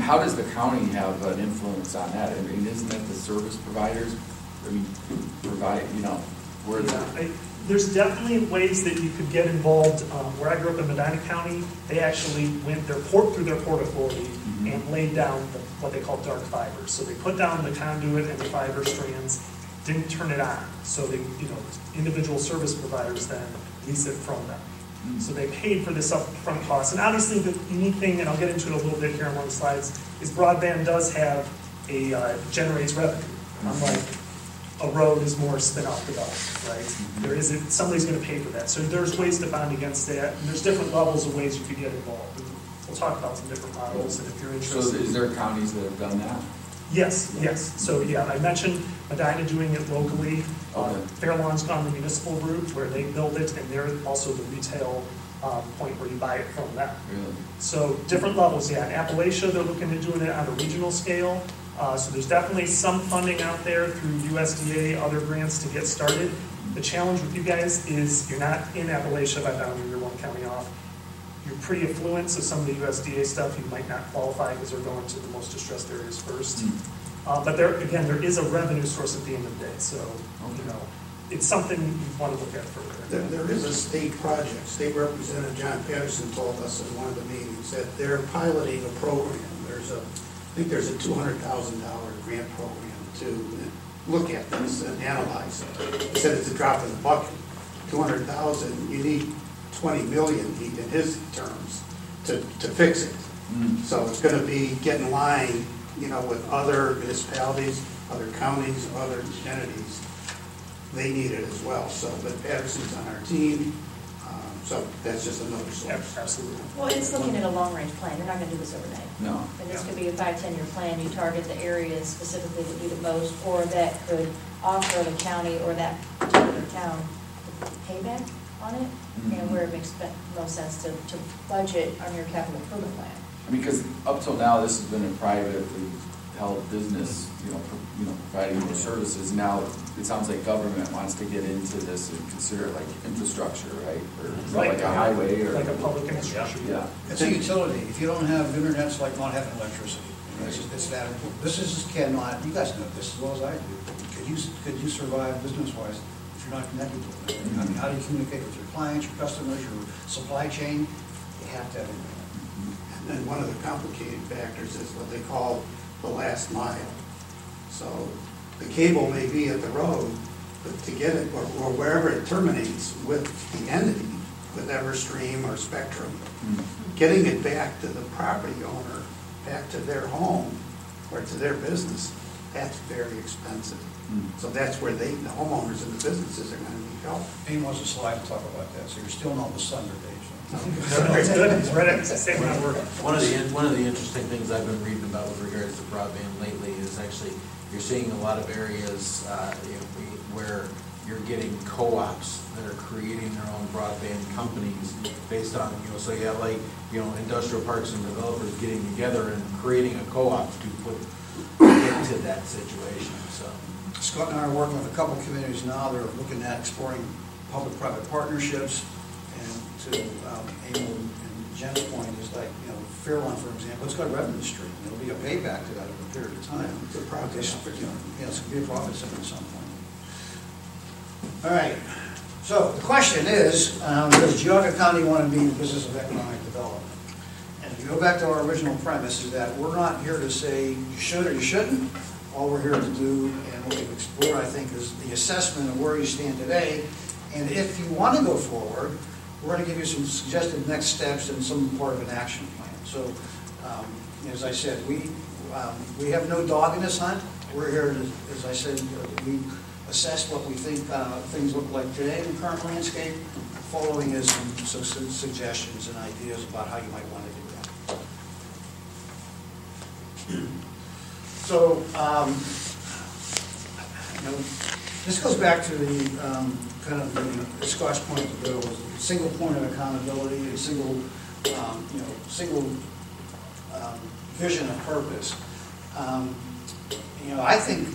how does the county have an influence on that? Isn't it the service providers? Provide, where there's definitely ways that you could get involved. Where I grew up in Medina County, they actually went through their Port Authority and laid down what they call dark fiber. So they put down the conduit and the fiber strands, didn't turn it on. So they, individual service providers then lease it from them. So they paid for this upfront cost. And obviously the unique thing, and I'll get into it a little bit here on one of the slides, is broadband does have generates revenue. Unlike a road is more spin-off development, right? Somebody's going to pay for that. So there's ways to bond against that. And there's different levels of ways you could get involved. And we'll talk about some different models, and if you're interested. So is there counties that have done that? Yes. So I mentioned Medina doing it locally. Fair Lawn's gone the municipal route where they build it, and they're also the retail point where you buy it from them. Really? So different levels, In Appalachia, they're looking at doing it on a regional scale. So there's definitely some funding out there through USDA, other grants to get started. The challenge with you guys is you're not in Appalachia by boundary, you're one county off. You're pretty affluent, so some of the USDA stuff you might not qualify because they're going to the most distressed areas first. But there is a revenue source at the end of the day. So, it's something you want to look at further. There is a state project. State Representative John Patterson told us in one of the meetings that they're piloting a program. I think there's a $200,000 grant program to look at this and analyze it. He said it's a drop in the bucket. $200,000, you need $20 million in his terms to fix it. So it's going to be get in line, with other municipalities, other counties, other entities. They need it as well. So, but Patterson's on our team. So that's just another source. Absolutely. Well, it's looking at a long-range plan. They're not going to do this overnight. No. And this could be a 5-10-year plan. You target the areas specifically that need it most, or that could offer the county or that particular town payback on it, where it makes most sense to budget on your capital improvement plan. Because up till now, this has been a privately held business, providing those services. Now, it sounds like government wants to get into this and consider it like infrastructure, right? Or like a highway or. Like a public infrastructure. Yeah. It's a utility. If you don't have internet, it's like not having electricity. It's that important. Businesses cannot, you guys know this as well as I do. Could you survive business-wise if you're not connected to it? I mean, how do you communicate with your clients, your customers, your supply chain? You have to have internet. And one of the complicating factors is what they call the last mile. So the cable may be at the road, but to get it, or wherever it terminates with the entity, with Everstream or Spectrum, getting it back to the property owner, back to their home or to their business, that's very expensive. So that's where the homeowners and the businesses are going to need help. He wants a slide to talk about that, so you're still not the thunder, Dave. It's good, it's right at the same amount of work. One of the interesting things I've been reading about with regards to broadband lately is actually you're seeing a lot of areas where you're getting co-ops that are creating their own broadband companies based on, so you have like, industrial parks and developers getting together and creating a co-op to put into that situation, so. Scott and I are working with a couple of communities now. They're looking at exploring public-private partnerships. And to Emil and Jen's point is like, Fairlawn, for example, it's got a revenue stream. There'll be a payback to that over a period of time. It's a profit. It's going to be a profit center at some point. All right. So the question is, does Geauga County want to be in the business of economic development? And if you go back to our original premise, is that we're not here to say you should or you shouldn't. All we're here to do, and what we've explored, I think, is the assessment of where you stand today. And if you want to go forward, we're going to give you some suggested next steps and some part of an action plan. So, as I said, we have no dog in this hunt. We're here to, as I said, we assess what we think things look like today in the current landscape, following is some suggestions and ideas about how you might want to do that. So, this goes back to the kind of the Scott's point of the bill was a single point of accountability, a single vision of purpose. I think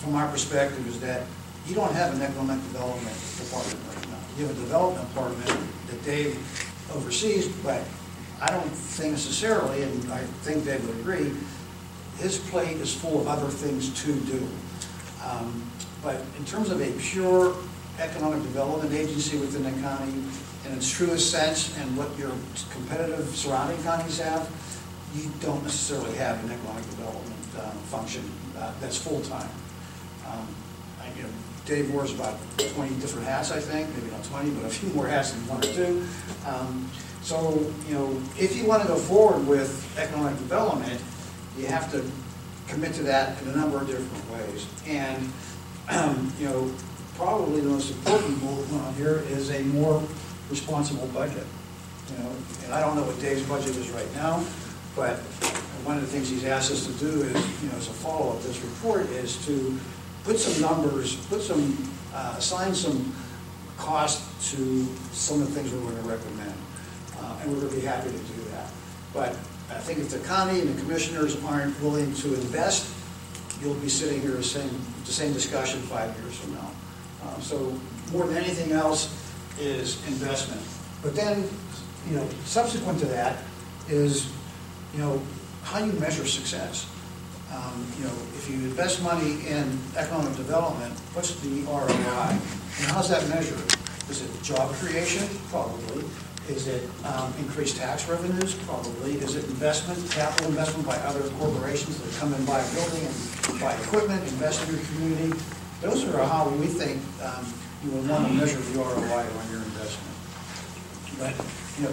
from our perspective is that you don't have an economic development department right now. You have a development department that Dave oversees, but I don't think necessarily, and I think Dave would agree, his plate is full of other things to do. But in terms of a pure economic development agency within the county, in its truest sense, and what your competitive surrounding counties have, you don't necessarily have an economic development function that's full-time. Dave wears about 20 different hats, I think, maybe not 20, but a few more hats than one or two. So, if you want to go forward with economic development, you have to commit to that in a number of different ways. And, probably the most important bullet point on here is a more responsible budget. And I don't know what Dave's budget is right now, but one of the things he's asked us to do is, as a follow-up of this report, is to put some numbers, assign some cost to some of the things we're going to recommend. And we're going to be happy to do that. But I think if the county and the commissioners aren't willing to invest, you'll be sitting here saying the same discussion 5 years from now. So more than anything else is investment. But then, subsequent to that is, how you measure success. If you invest money in economic development, what's the ROI? And how's that measured? Is it job creation? Probably. Is it increased tax revenues? Probably. Is it capital investment by other corporations that come and buy a building and buy equipment, invest in your community? Those are how we think you would want to measure the ROI on your investment. But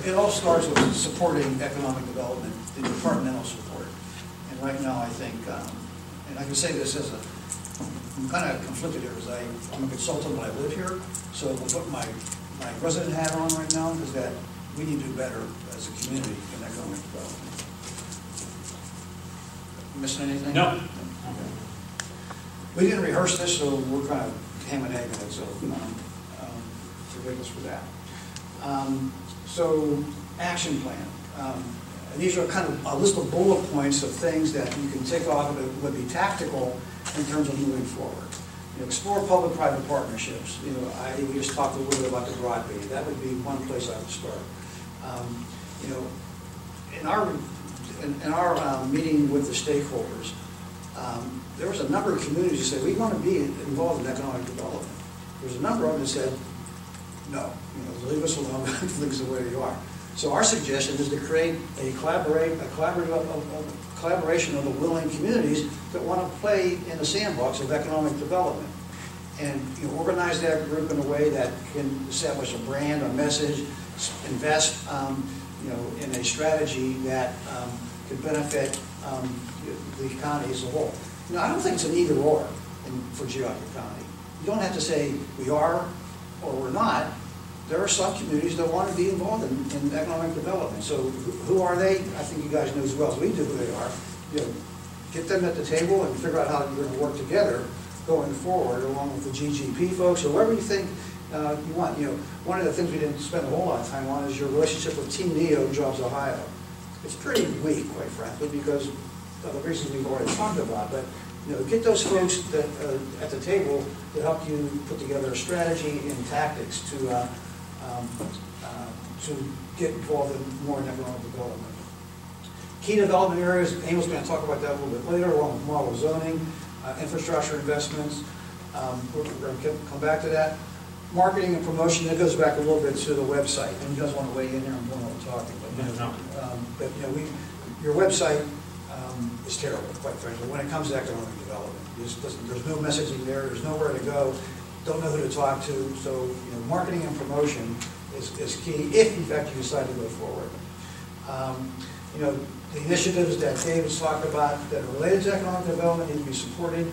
it all starts with supporting economic development, the departmental support. And right now, I think, and I can say this as I'm kind of conflicted here, as I'm a consultant, but I live here, so I'll put my resident hat on right now, is that we need to do better as a community in economic development. Missing anything? No. Okay. We didn't rehearse this, so we're kind of ham and egg in it, so forgive us for that. So, action plan. And these are kind of a list of bullet points of things that you can take off that would be tactical in terms of moving forward. You know, explore public-private partnerships. You know, we just talked a little bit about the broadband. That would be one place I would start. You know, in our meeting with the stakeholders, there was a number of communities that said, we want to be involved in economic development. There's a number of them that said, no, you know, leave us alone, things the way they are. So our suggestion is to create a collaboration of the willing communities that want to play in the sandbox of economic development. And you know, organize that group in a way that can establish a brand, a message, invest you know, in a strategy that could benefit the economy as a whole. You know, I don't think it's an either-or for Geauga County. You don't have to say we are or we're not. There are some communities that want to be involved in economic development. So who are they? I think you guys know as well as we do who they are. You know, get them at the table and figure out how you're going to work together going forward, along with the GGP folks, or whoever you think you want. You know, one of the things we didn't spend a whole lot of time on is your relationship with Team NEO Jobs Ohio. It's pretty weak, quite frankly, because of the reasons we've already talked about. But you know, get those folks that at the table to help you put together a strategy and tactics to get involved in more in economic development. Key development areas, Amy's going to talk about that a little bit later, along with model zoning, infrastructure investments. We're going to come back to that. Marketing and promotion, that goes back a little bit to the website. And you guys want to weigh in here, I'm doing all the talking. But you know, your website is terrible, quite frankly, when it comes to economic development. There's no messaging there, there's nowhere to go, don't know who to talk to. So you know, marketing and promotion is key if in fact you decide to go forward. You know, the initiatives that David's talked about that are related to economic development need to be supported.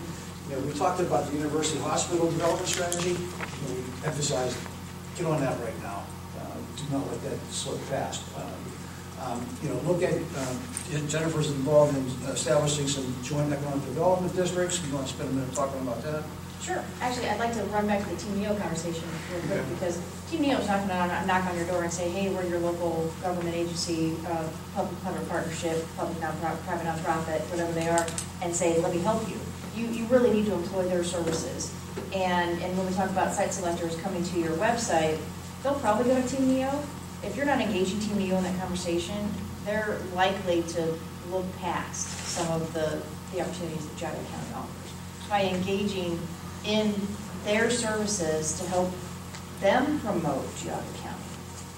You know, we talked about the University Hospital development strategy. You know, we emphasized, get on that right now. Do not let that slip past. You know, look at, Jennifer's involved in establishing some joint economic development districts. You want to spend a minute talking about that? Sure. Actually, I'd like to run back to the Team NEO conversation real quick, because Team NEO is not going to knock on your door and say, hey, we're your local government agency, public-private partnership, public nonprofit, private nonprofit, whatever they are, and say, let me help you. You really need to employ their services. And when we talk about site selectors coming to your website, they'll probably go to Team NEO. If you're not engaging Team NEO in that conversation, they're likely to look past some of the opportunities that Geauga County offers. By engaging in their services to help them promote Geauga County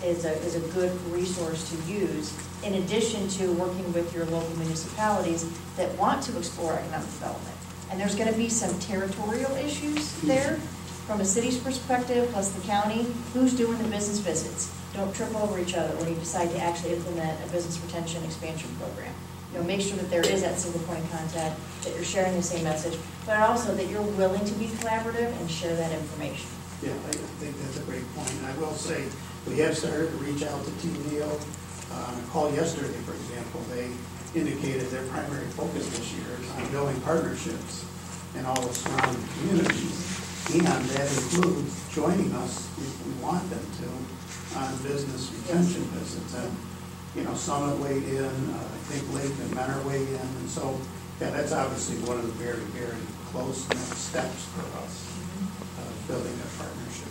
is a good resource to use, in addition to working with your local municipalities that want to explore economic development. And there's going to be some territorial issues there from a city's perspective, plus the county. Who's doing the business visits? Don't trip over each other when you decide to actually implement a business retention expansion program. You know, make sure that there is that single point of contact, that you're sharing the same message, but also that you're willing to be collaborative and share that information. Yeah, I think that's a great point. And I will say, we have started to reach out to Team NEO. On a call yesterday, for example, they indicated their primary focus this year is on building partnerships in all the surrounding communities. And that includes joining us, if we want them to, on business retention visits. And, you know, Summit weighed in, I think Lake and Menor weighed in. And so, yeah, that's obviously one of the very, very close next steps for us, building that partnership.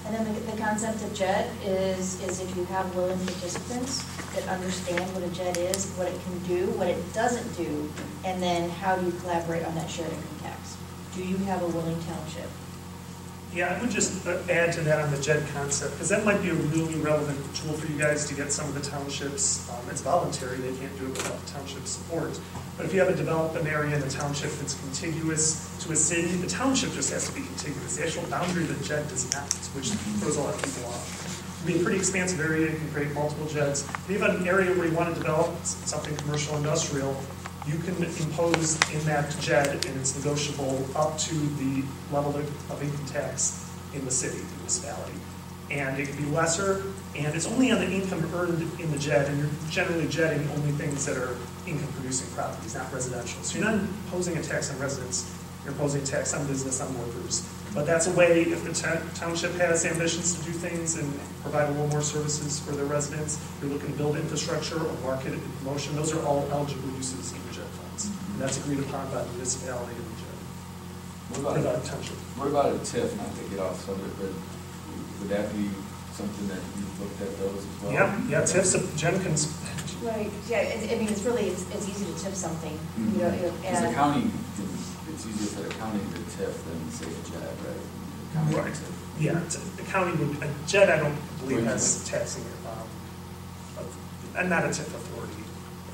And then the concept of JED is if you have willing participants that understand what a JED is, what it can do, what it doesn't do, and then how do you collaborate on that shared income tax? Do you have a willing township? Yeah, I would just add to that on the JED concept, because that might be a really relevant tool for you guys to get some of the townships. It's voluntary, they can't do it without the township support. But if you have a development area in the township that's contiguous to a city, the township just has to be contiguous. The actual boundary of the JED does not, which throws a lot of people off. It can be a pretty expansive area, you can create multiple JEDs. If you have an area where you want to develop something commercial industrial, you can impose in that JED, and it's negotiable up to the level of income tax in the city, the municipality. And it can be lesser, and it's only on the income earned in the JED, and you're generally JEDing only things that are income-producing properties, not residential. So you're not imposing a tax on residents, you're imposing a tax on business, on workers, But that's a way, if the township has ambitions to do things and provide a little more services for their residents, you're looking to build infrastructure or market and promotion, those are all eligible uses in the JED funds. And that's agreed upon by the municipality and the JED. What about a TIF, not to get off subject, but would that be something that you've looked at those as well? Yeah, TIFs, Jen can. Right, yeah, I mean, it's really, it's easy to tip something, you know, Because the county, it's easier for the county to TIF than say a JED, right? The county Right. would TIF. Yeah, the county would, a JED I don't believe has taxing, and not a TIF authority.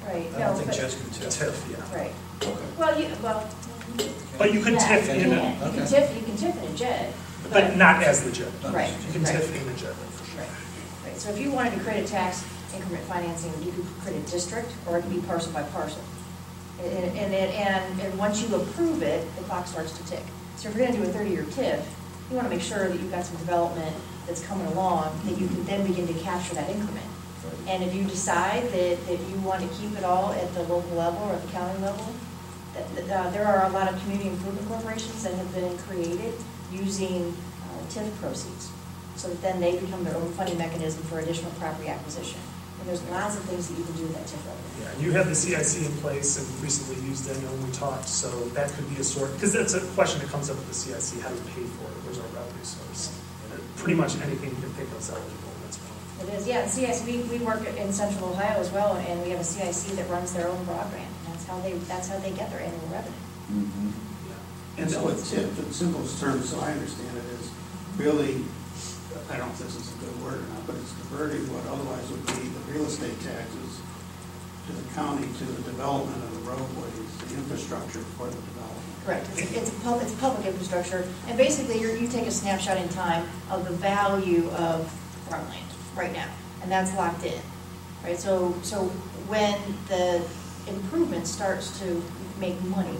Right, I no, don't think but, Jets can tip. TIF, yeah. right. Okay. Well, But you could yeah, TIF you in can. a, You can TIF in a JED. but not as the JED. Right, You can right. TIF in the JED, for sure. Right, right, so if you wanted to create a tax increment financing, you could create a district, or it could be parcel by parcel. And once you approve it, the clock starts to tick. So if you're gonna do a 30-year TIF, you wanna make sure that you've got some development that's coming along, that you can then begin to capture that increment. And if you decide that you want to keep it all at the local level or at the county level, there are a lot of community improvement corporations that have been created using TIF proceeds. So that then they become their own funding mechanism for additional property acquisition. And there's lots of things that you can do with that TIF revenue. Yeah, and you have the CIC in place and recently used it when we talked, so that could be a sort, because that's a question that comes up with the CIC, how do we pay for it, where's our revenue source? And pretty much anything you can think of is eligible, that's fine. It is, yeah, and CIC, we work in Central Ohio as well, and we have a CIC that runs their own broadband. That's how they get their annual revenue. And so a TIF, in simplest terms, so I understand it, is really, I don't know if this is a good word or not, but it's diverting what otherwise would be the real estate taxes to the county to the development of the roadways, the infrastructure for the development. Correct. It's public infrastructure, and basically you take a snapshot in time of the value of farmland right now, and that's locked in, right? So when the improvement starts to make money,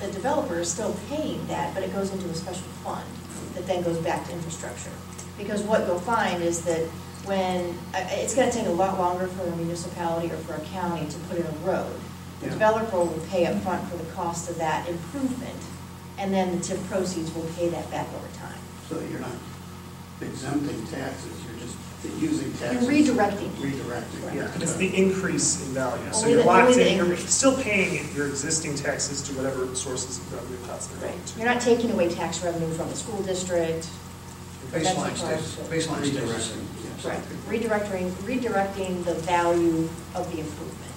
the developer is still paying that, but it goes into a special fund that then goes back to infrastructure. Because what you'll find is that when, it's going to take a lot longer for a municipality or for a county to put in a road. The developer will pay up front for the cost of that improvement, and then the TIF proceeds will pay that back over time. So that you're not exempting taxes, you're just using taxes. You're redirecting. Redirecting. Yeah, and it's the increase in value. So Only you're the locked in, you're increase. still paying your existing taxes to whatever sources of revenue pots they're going to. You're not taking away tax revenue from the school district. Baseline stays, baseline stays. Right, redirecting the value of the improvement.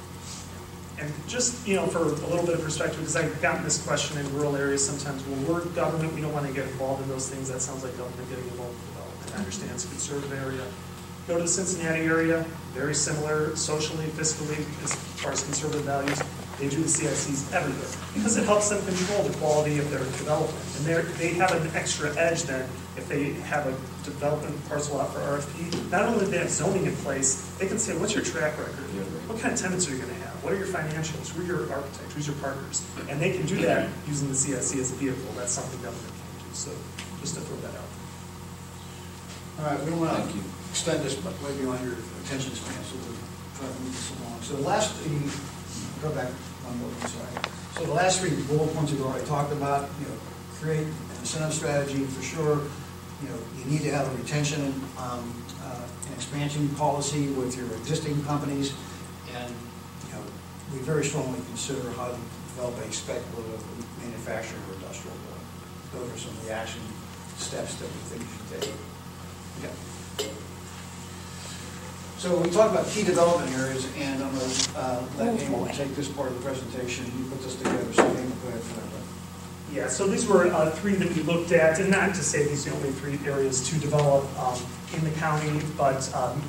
And just, for a little bit of perspective, because I've gotten this question in rural areas sometimes, well, we're government, we don't want to get involved in those things. That sounds like government getting involved in development. I understand it's a conservative area. Go to the Cincinnati area, very similar socially, fiscally, as far as conservative values. They do the CICs everywhere because it helps them control the quality of their development. And they have an extra edge then if they have a development parcel out for RFP. Not only do they have zoning in place, they can say, what's your track record? What kind of tenants are you going to have? What are your financials? Who are your architects? Who's your partners? And they can do that using the CIC as a vehicle. That's something government can do. So just to throw that out. All right, we don't want to extend this way beyond your attention span, so we'll try to move this along. So the last, go back one more, sorry. So the last three bullet points we've already talked about, create an incentive strategy for sure. You need to have a retention and expansion policy with your existing companies, and we very strongly consider how to develop a speculative manufacturing or industrial building. Those are some of the action steps that we think you should take. Okay. So we talked about key development areas, and I'm going to let Amy take this part of the presentation. You put this together, so Amy, go ahead for that. Yeah, so these were three that we looked at, and not to say these are the only three areas to develop in the county, but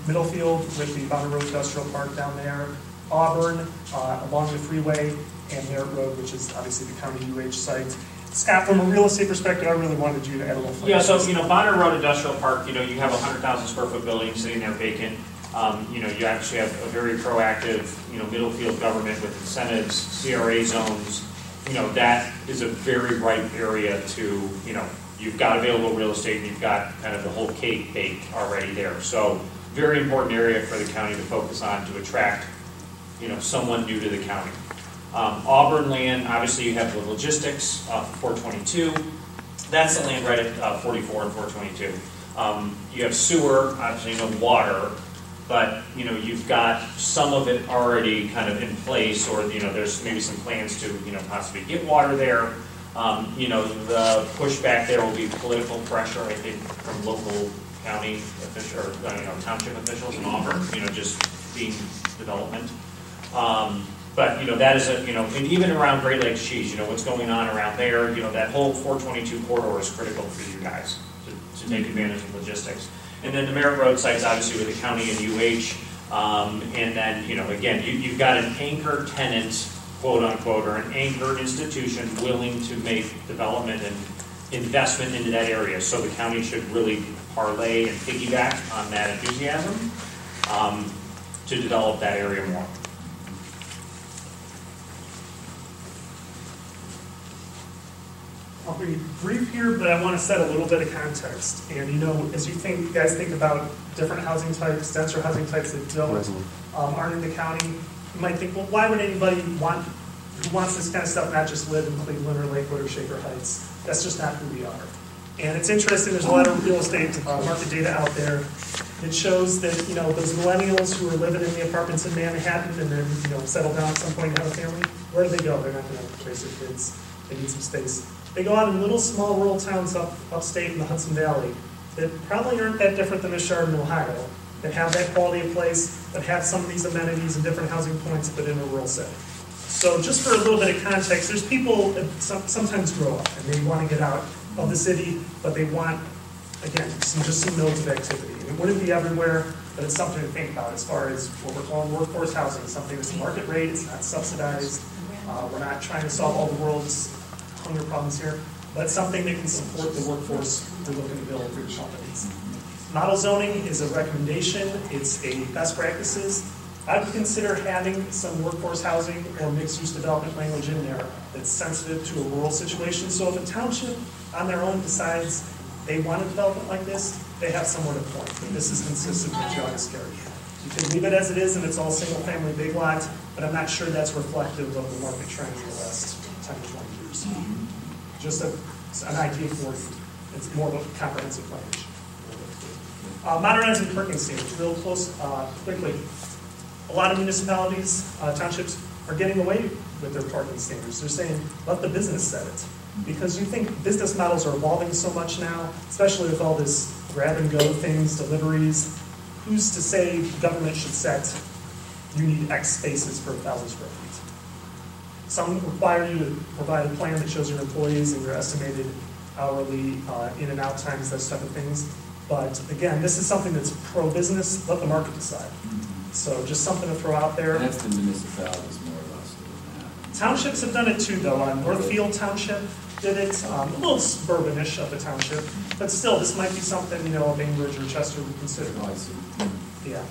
Middlefield with the Bonner Road Industrial Park down there, Auburn along the freeway, and Merritt Road, which is obviously the county UH site. Scott, from a real estate perspective, I really wanted you to add a little flavor. Yeah, so Bonner Road Industrial Park, you have a 100,000 square foot building sitting there vacant. You actually have a very proactive, Middlefield government with incentives, CRA zones. That is a very ripe area to, you've got available real estate and you've got kind of the whole cake baked already there. So very important area for the county to focus on to attract, someone new to the county. Auburn land, obviously you have the logistics for 422. That's the land right at 44 and 422. You have sewer, obviously no water, but you've got some of it already kind of in place, or there's maybe some plans to possibly get water there. The pushback there will be political pressure, I think, from local county officials or township officials in Auburn. Just being development. But that is and even around Great Lakes Cheese, what's going on around there. That whole 422 corridor is critical for you guys to take advantage of logistics. And then the Merritt Road site's obviously with the county and UH. And then again, you've got an anchor tenant, quote unquote, or an anchor institution willing to make development and investment into that area. So the county should really parlay and piggyback on that enthusiasm to develop that area more. I'll be brief here, but I want to set a little bit of context. And as you guys think about different housing types, denser housing types that aren't in the county, you might think, well, why would anybody who wants this kind of stuff not just live in Cleveland or Lakewood or Shaker Heights? That's just not who we are. And it's interesting, there's a lot of real estate market data out there that shows that, those millennials who are living in the apartments in Manhattan and then, settle down at some point and have a family, where do they go? They're not going to raise their kids. They need some space. They go out in little, small, rural towns upstate in the Hudson Valley that probably aren't that different than Chardon, Ohio, that have that quality of place, that have some of these amenities and different housing points, but in a rural setting. So just for a little bit of context, there's people that sometimes grow up and they want to get out of the city, but they want, again, some nodes of activity. And it wouldn't be everywhere, but it's something to think about as far as what we're calling workforce housing, something that's market rate, it's not subsidized. We're not trying to solve all the world's hunger problems here, but something that can support the workforce we're looking to build for your companies. Model zoning is a recommendation. It's a best practices. I would consider having some workforce housing or mixed-use development language in there that's sensitive to a rural situation. So if a township on their own decides they want a development like this, they have somewhere to point. This is consistent with Geauga County. You can leave it as it is and it's all single-family big lots, but I'm not sure that's reflective of the market trend in the last 10 to 20 years. Just an idea for you. It's more of a comprehensive language. Modernizing parking standards, real close, quickly. A lot of municipalities, townships, are getting away with their parking standards. They're saying, let the business set it. Because you think business models are evolving so much now, especially with all this grab-and-go things, deliveries. Who's to say government should set, you need X spaces per 1,000 square feet? Some require you to provide a plan that shows your employees and your estimated hourly in and out times, those type of things. But again, this is something that's pro-business, let the market decide. So just something to throw out there. And that's the municipalities more or less doing that. Townships have done it too, though. Northfield Township did it, a little suburbanish of a township, but still, this might be something, Bainbridge or Chester would consider. Oh, I see. Yeah.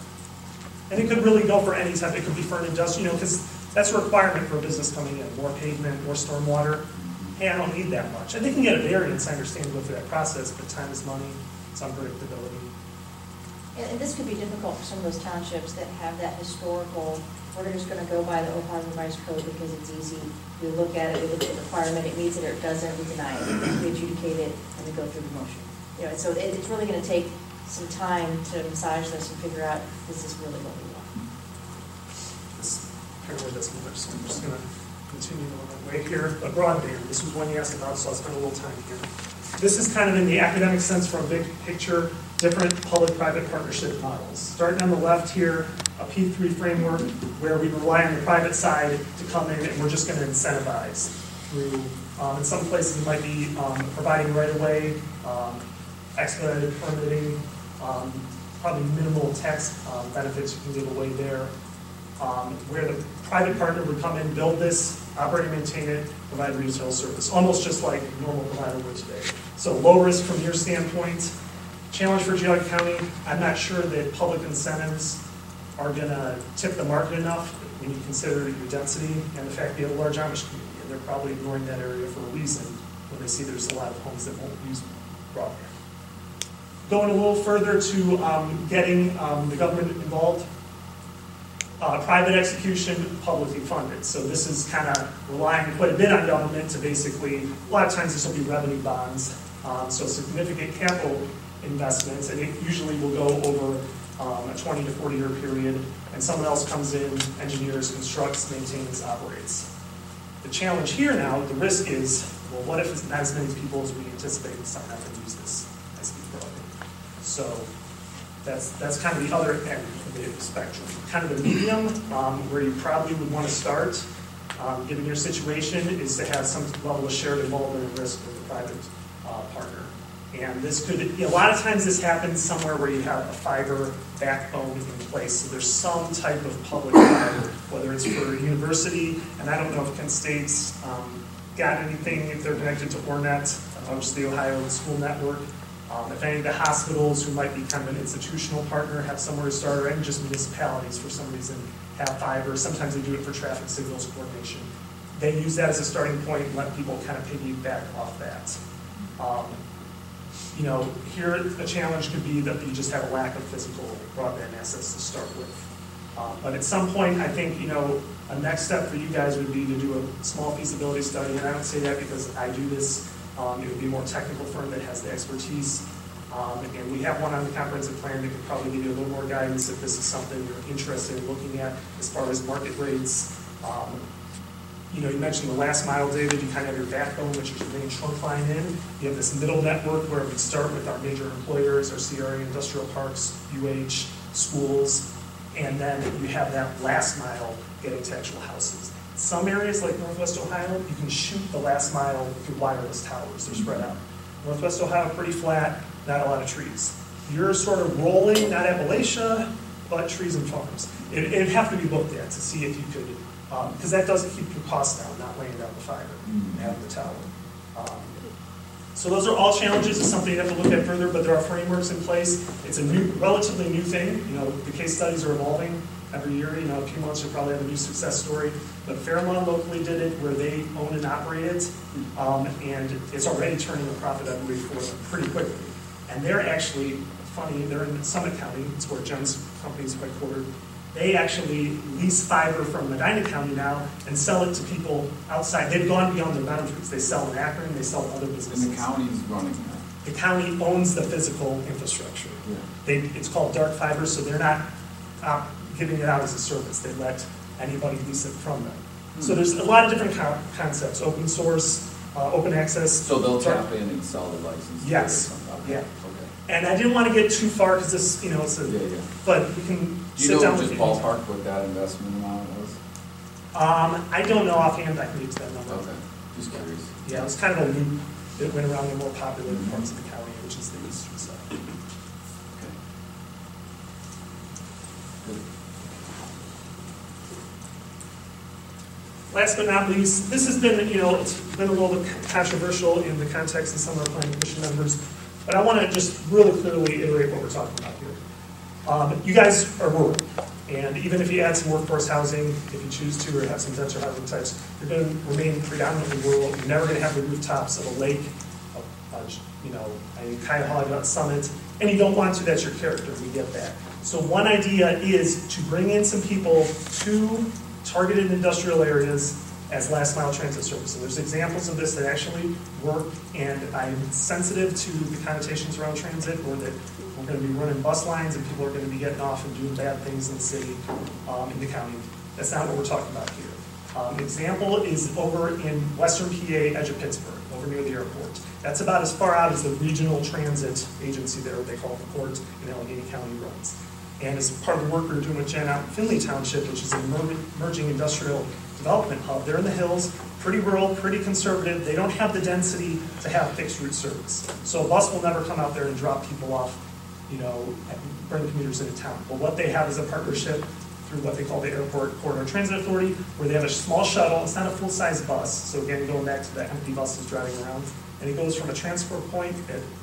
And it could really go for any type. It could be for an industrial, because that's a requirement for a business coming in. More pavement, more stormwater. Hey, I don't need that much. And they can get a variance, I understand, to go through that process, but time is money, it's unpredictability. And this could be difficult for some of those townships that have that historical, we're just going to go by the Ohio Revised Code because it's easy. We look at it, we look at the requirement, it meets it or it doesn't, we deny it, we adjudicate it, and we go through the motion. So it's really going to take some time to massage this and figure out, is this really what we want? This apparently doesn't work, so I'm just going to continue on that way here. A broadband, this was one you asked about, so I'll spend a little time here. This is kind of in the academic sense from a big picture, different public-private partnership models. Starting on the left here, a P3 framework where we rely on the private side to come in and we're just going to incentivize through, in some places it might be providing right-of-way, expedited permitting, probably minimal tax benefits you can give away there, where the private partner would come in, build this, operate and maintain it, provide retail service, almost just like a normal provider would today. So low risk from your standpoint. Challenge for Geauga County, I'm not sure that public incentives are going to tip the market enough when you consider your density and the fact that you have a large Amish community, and they're probably ignoring that area for a reason when they see there's a lot of homes that won't use broadband. Going a little further to getting the government involved, private execution, publicly funded. So this is kind of relying quite a bit on government to basically, a lot of times this will be revenue bonds So significant capital investments, and it usually will go over a 20 to 40 year period, and someone else comes in, engineers, constructs, maintains, operates. The challenge here now, the risk is, well, what if it's not as many people as we anticipate sign up and use this high-speed broadband? So that's kind of the other end of the spectrum. Kind of the medium, where you probably would want to start, given your situation, is to have some level of shared involvement and risk with a private partner. And this could, a lot of times this happens somewhere where you have a fiber backbone in place. So there's some type of public fiber, whether it's for a university, and I don't know if Kent State's got anything, if they're connected to Ornet, which is the Ohio School Network. If any of the hospitals who might be kind of an institutional partner have somewhere to start, or even just municipalities for some reason have fiber. Sometimes they do it for traffic signals coordination. They use that as a starting point and let people kind of piggyback off that. Here the challenge could be that you just have a lack of physical broadband access to start with. But at some point, I think, a next step for you guys would be to do a small feasibility study, and I don't say that because I do this. It would be a more technical firm that has the expertise. And we have one on the comprehensive plan that could probably give you a little more guidance if this is something you're interested in looking at as far as market rates. You mentioned the last mile, David. You kind of have your backbone, which is your main trunk line in. You have this middle network where we start with our major employers, our CRA, industrial parks, UH, schools, and then you have that last mile getting to actual houses. Some areas like Northwest Ohio, you can shoot the last mile through wireless towers. They're spread out. Northwest Ohio, pretty flat, not a lot of trees. You're sort of rolling, not Appalachia, but trees and farms. It'd have to be looked at to see if you could, because that does keep your costs down, not laying down the fiber and having the tower. So those are all challenges. It's something you have to look at further, but there are frameworks in place. It's a relatively new thing. The case studies are evolving every year. A few months you'll probably have a new success story. But Fairmont locally did it where they own and operate it, and it's already turning a profit, I believe, for them pretty quickly. And they're actually funny. They're in Summit County. It's where Jen's company is headquartered. They actually lease fiber from Medina County now and sell it to people outside. They've gone beyond their boundaries. They sell in Akron, they sell to other businesses. And the county's running that. The county owns the physical infrastructure. Yeah. It's called dark fiber, so they're not giving it out as a service. They let anybody lease it from them. So there's a lot of different concepts, open source, open access. So they'll tap in and sell the license? Yes, okay. yeah. Okay. And I didn't want to get too far because this, it's a, but we can sit down with you. Do you know just ballpark what that investment amount was? I don't know offhand. I can get to that number. Okay, just curious. Yeah, it was kind of a loop that went around the more popular parts of the county, which is the eastern side. Okay. Good. Last but not least, this has been, it's been a little bit controversial in the context of some of our planning commission members, but I want to just really clearly iterate what we're talking about here. You guys are rural, and even if you add some workforce housing, if you choose to, or have some denser housing types, you're going to remain predominantly rural. You're never going to have the rooftops of a lake, a Cuyahoga Summit, and you don't want to. That's your character. We get that. So one idea is to bring in some people to targeted industrial areas as last mile transit service. And there's examples of this that actually work, and I'm sensitive to the connotations around transit, or that we're going to be running bus lines and people are going to be getting off and doing bad things in the city, in the county. That's not what we're talking about here. An example is over in western PA, edge of Pittsburgh, over near the airport. That's about as far out as the regional transit agency there, they call it the port in Allegheny County runs. And as part of the work we were doing with Jen out in Finley Township, which is an emerging industrial development hub, they're in the hills, pretty rural, pretty conservative. They don't have the density to have fixed route service. So a bus will never come out there and drop people off, and bring commuters into town. But what they have is a partnership through what they call the Airport Corridor Transit Authority, where they have a small shuttle. It's not a full-size bus. So again, going back to the empty buses driving around. And it goes from a transfer point,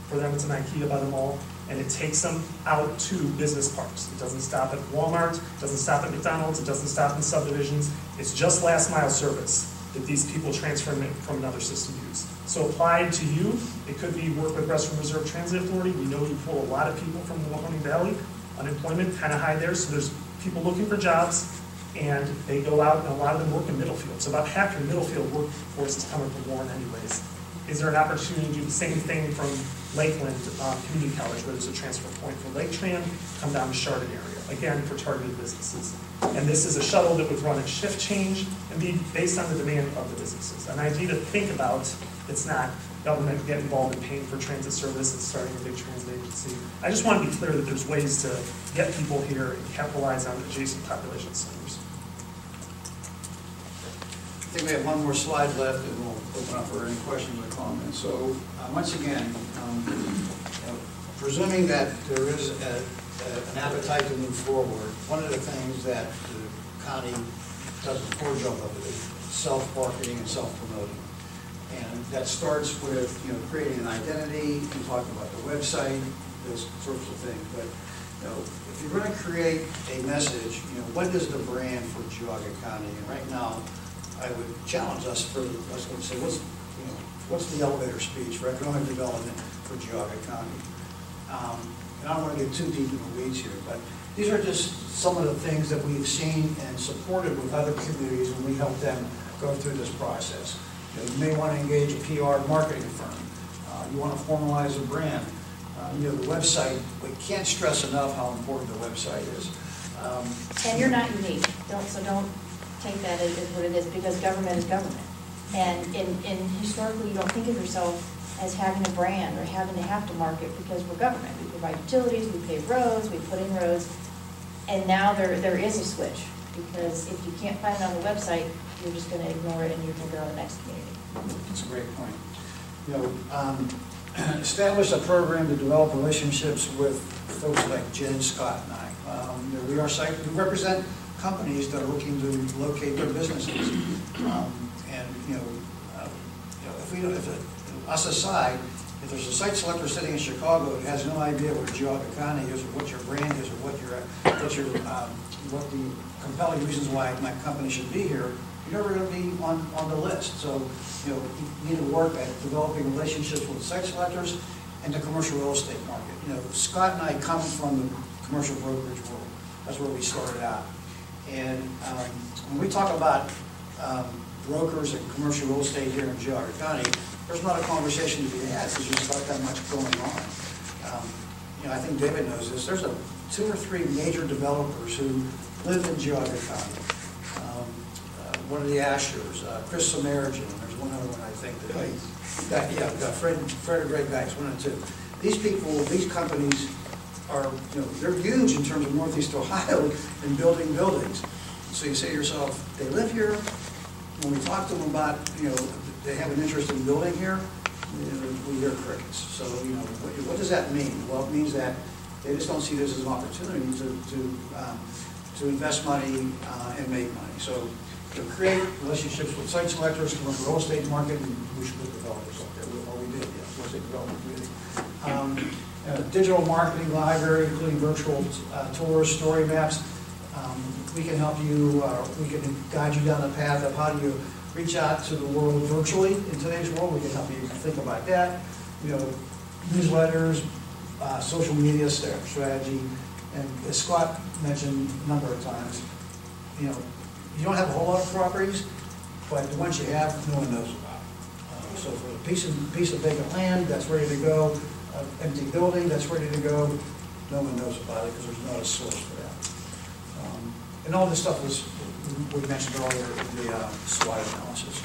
for them it's an IKEA by the mall, and it takes them out to business parks. It doesn't stop at Walmart, it doesn't stop at McDonald's, it doesn't stop in subdivisions. It's just last mile service that these people transfer from another system use. So applied to you, it could be work with Western Reserve Transit Authority. We know you pull a lot of people from the Mahoning Valley. Unemployment kind of high there, so there's people looking for jobs, and they go out, and a lot of them work in Middlefield. So about half your Middlefield workforce is coming from Warren anyways. is there an opportunity to do the same thing from Lakeland Community College, where there's a transfer point for Lake Tran, come down to Chardon area, again, for targeted businesses. And this is a shuttle that would run at shift change and be based on the demand of the businesses. An idea to think about. It's not government get involved in paying for transit service and starting a big transit agency. I just want to be clear that there's ways to get people here and capitalize on adjacent population centers. I think we have one more slide left, and we'll open up for any questions or comments. So, once again, presuming that there is an appetite to move forward, one of the things that the county does a poor job of is self-marketing and self-promoting. And that starts with, creating an identity, and talking about the website, those sorts of things. But, if you're going to create a message, what is the brand for Geauga County? And right now, I would challenge us for, let's say, what's the elevator speech for economic development for Geauga County? And I don't want to get too deep in the weeds here, but these are just some of the things that we've seen and supported with other communities when we help them go through this process. You may want to engage a PR marketing firm. You want to formalize a brand. The website, we can't stress enough how important the website is. And you're not unique. Don't take that as what it is, because government is government. And historically, you don't think of yourself as having a brand or having to have to market, because we're government. We provide utilities, we pave roads, we put in roads, and now there is a switch, because if you can't find it on the website, you're just going to ignore it and you're going to go to the next community. That's a great point. Establish a program to develop relationships with folks like Jen, Scott, and I. We represent companies that are looking to locate their businesses. Us aside, if there's a site selector sitting in Chicago that has no idea what Geauga County is, or what your brand is, or what the compelling reasons why my company should be here, you're never going to be on the list. So, you need to work at developing relationships with site selectors and the commercial real estate market. Scott and I come from the commercial brokerage world. That's where we started out. And when we talk about brokers and commercial real estate here in Geauga County, there's not a conversation to be had because there's not that much going on. I think David knows this. There's 2 or 3 major developers who live in Geauga County. One of the Ashers, Chris Samaritan, and there's one other one I think we've got Fred and Greg Geis, 1 and 2. These people, these companies are, they're huge in terms of Northeast Ohio in building buildings. So you say to yourself, they live here. When we talk to them about, they have an interest in building here, we hear crickets. So, what does that mean? Well, it means that they just don't see this as an opportunity to invest money and make money. So, create relationships with site selectors, commercial real estate market, and we should put developers up there. We did, real estate development community. Digital marketing library, including virtual tours, story maps. We can help you, we can guide you down the path of how do you reach out to the world virtually in today's world. We can help you think about that. Newsletters, social media strategy, and as Scott mentioned a number of times, you don't have a whole lot of properties, but the ones you have, no one knows about. So for a piece of vacant land that's ready to go, an empty building that's ready to go, no one knows about it because there's not a source for that. And all this stuff we mentioned earlier in the SWOT analysis.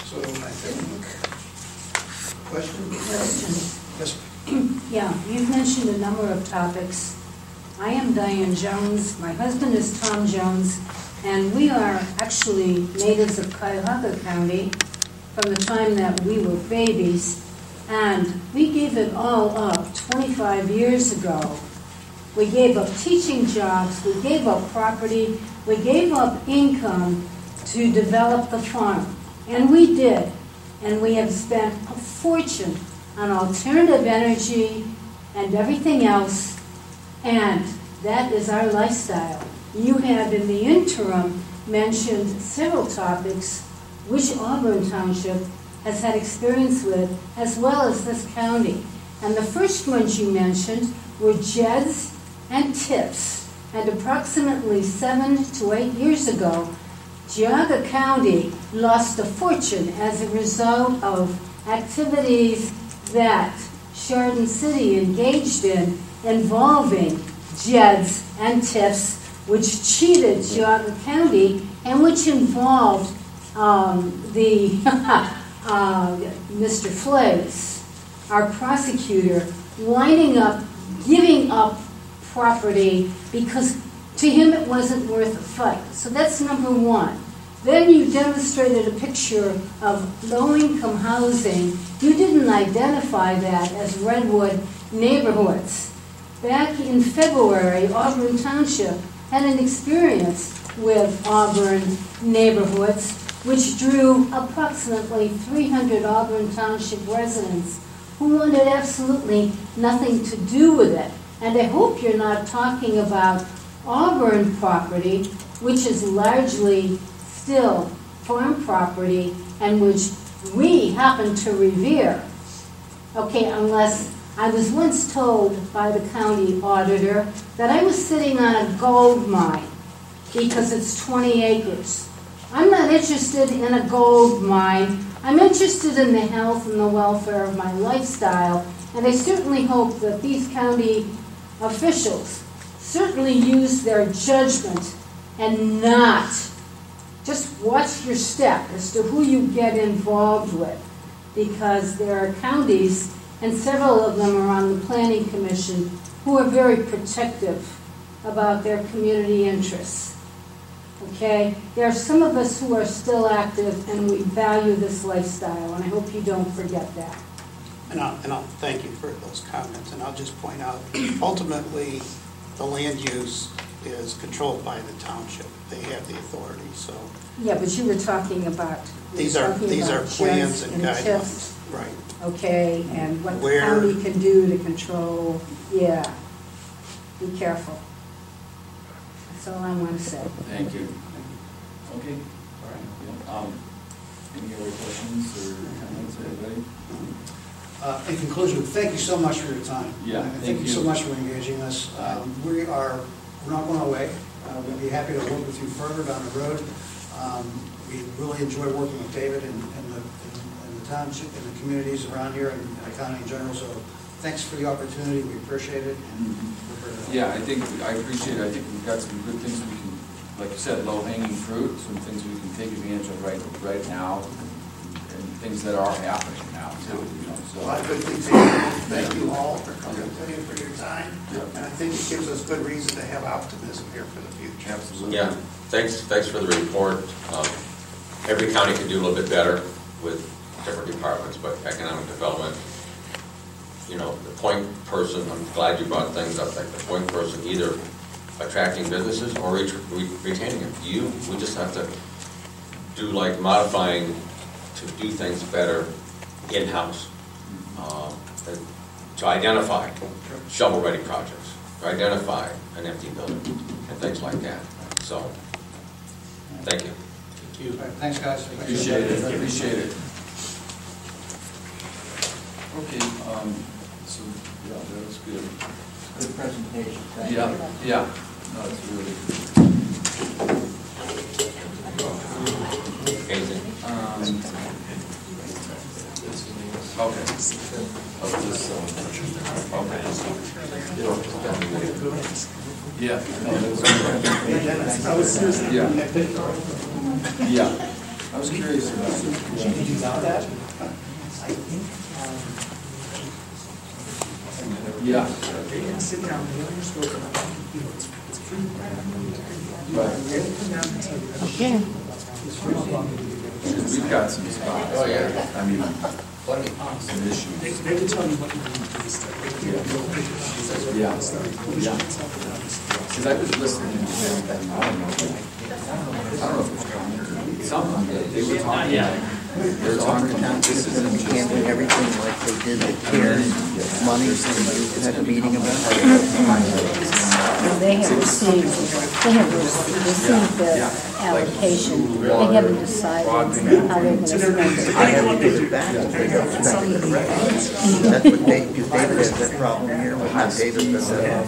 So I think, question? Yes. Yeah, you've mentioned a number of topics. I am Diane Jones. My husband is Tom Jones. And we are actually natives of Cuyahoga County from the time that we were babies. And we gave it all up 25 years ago. We gave up teaching jobs, we gave up property, we gave up income to develop the farm. And we did. And we have spent a fortune on alternative energy and everything else. And that is our lifestyle. You have in the interim mentioned several topics which Auburn Township has had experience with, as well as this county. And the first ones you mentioned were JEDs and TIPS. And approximately 7 to 8 years ago, Geauga County lost a fortune as a result of activities that Chardon City engaged in involving JEDs and TIFs, which cheated Geauga County and which involved Mr. Flays, our prosecutor, lining up, giving up property because to him it wasn't worth a fight. So that's number one. Then you demonstrated a picture of low-income housing. You didn't identify that as Redwood neighborhoods. Back in February, Auburn Township had an experience with Auburn neighborhoods, which drew approximately 300 Auburn Township residents who wanted absolutely nothing to do with it. And I hope you're not talking about Auburn property, which is largely still farm property and which we happen to revere. Okay, unless I was once told by the county auditor that I was sitting on a gold mine because it's 20 acres. I'm not interested in a gold mine. I'm interested in the health and the welfare of my lifestyle, and I certainly hope that these county officials certainly use their judgment and not just watch your step as to who you get involved with, because there are counties, and several of them are on the Planning Commission, who are very protective about their community interests. Okay? There are some of us who are still active and we value this lifestyle, and I hope you don't forget that. And I'll thank you for those comments, and I'll just point out, ultimately, the land use is controlled by the township. They have the authority, so. Yeah, but you were talking about. These are plans and guidelines, right. Okay, and what the Where- county can do to control, yeah. Be careful. That's all I want to say. Thank you. Okay, all right. Any other questions or comments, anybody? In conclusion, thank you so much for your time. Yeah, And thank thank you you. so much for engaging us. We're not going away. We'll be happy to work with you further down the road. We really enjoy working with David and the township and the communities around here and the county in general. So thanks for the opportunity. We appreciate it. And we're here to help. Yeah, I appreciate it. I think we've got some good things we can, like you said, low-hanging fruit, some things we can take advantage of right now, and things that are happening now too, you know, so. A lot of good things happening. Thank you all for coming today, for your time. And I think it gives us good reason to have optimism here for the future. Absolutely. Yeah, thanks for the report. Every county can do a little bit better with different departments, but economic development, you know, the point person, I'm glad you brought things up, like the point person, either attracting businesses or retaining them. We just have to do like modifying to do things better in-house. To identify shovel-ready projects, to identify an empty building, and things like that. So, thank you. Thank you. Thanks, guys. Appreciate it. Okay, so, yeah, that was good. Good presentation, thank you. Yeah, no, it's really good. Anything? Okay. Yeah. Yeah. I was curious about it. Did you know that? Yeah. They can sit down, they understand, it's free. Right. They'll come down and tell you. Okay. We've got some spots. Oh, yeah. I mean, some issues. They will tell you what you need to do. Yeah. Because I was listening to them, and I don't know if it's coming. Something, they were talking. They were talking, this is Handling everything like they did the CARES money, and you had a meeting about They have received the allocation. They haven't decided how they're going to spend it. I have to give it back. That's what David has that problem here with how David does that.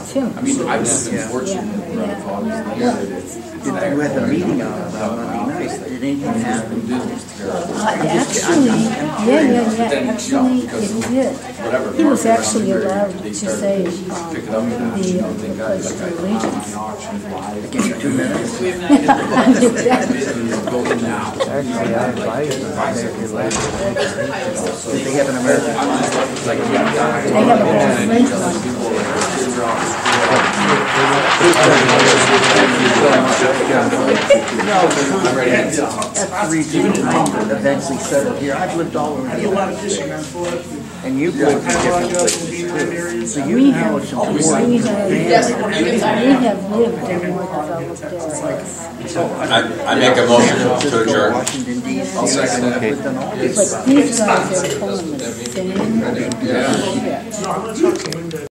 Tim. I mean, I've just been fortunate where I've always landed it. You had the meeting on Monday night, did anything happen? Actually, actually it did. He was actually allowed to say the Pledge of Allegiance. Give you 2 minutes. Actually, I advised them. They have an American. They have a French That's the reason I eventually settled here. I've lived all over the United States. And you've lived in different places too. So you know it's important. We have lived in more developed areas. I make a motion to adjourn. Washington DC. I'll second that. But these guys are pulling the same shit. No, I'm gonna talk to Linda.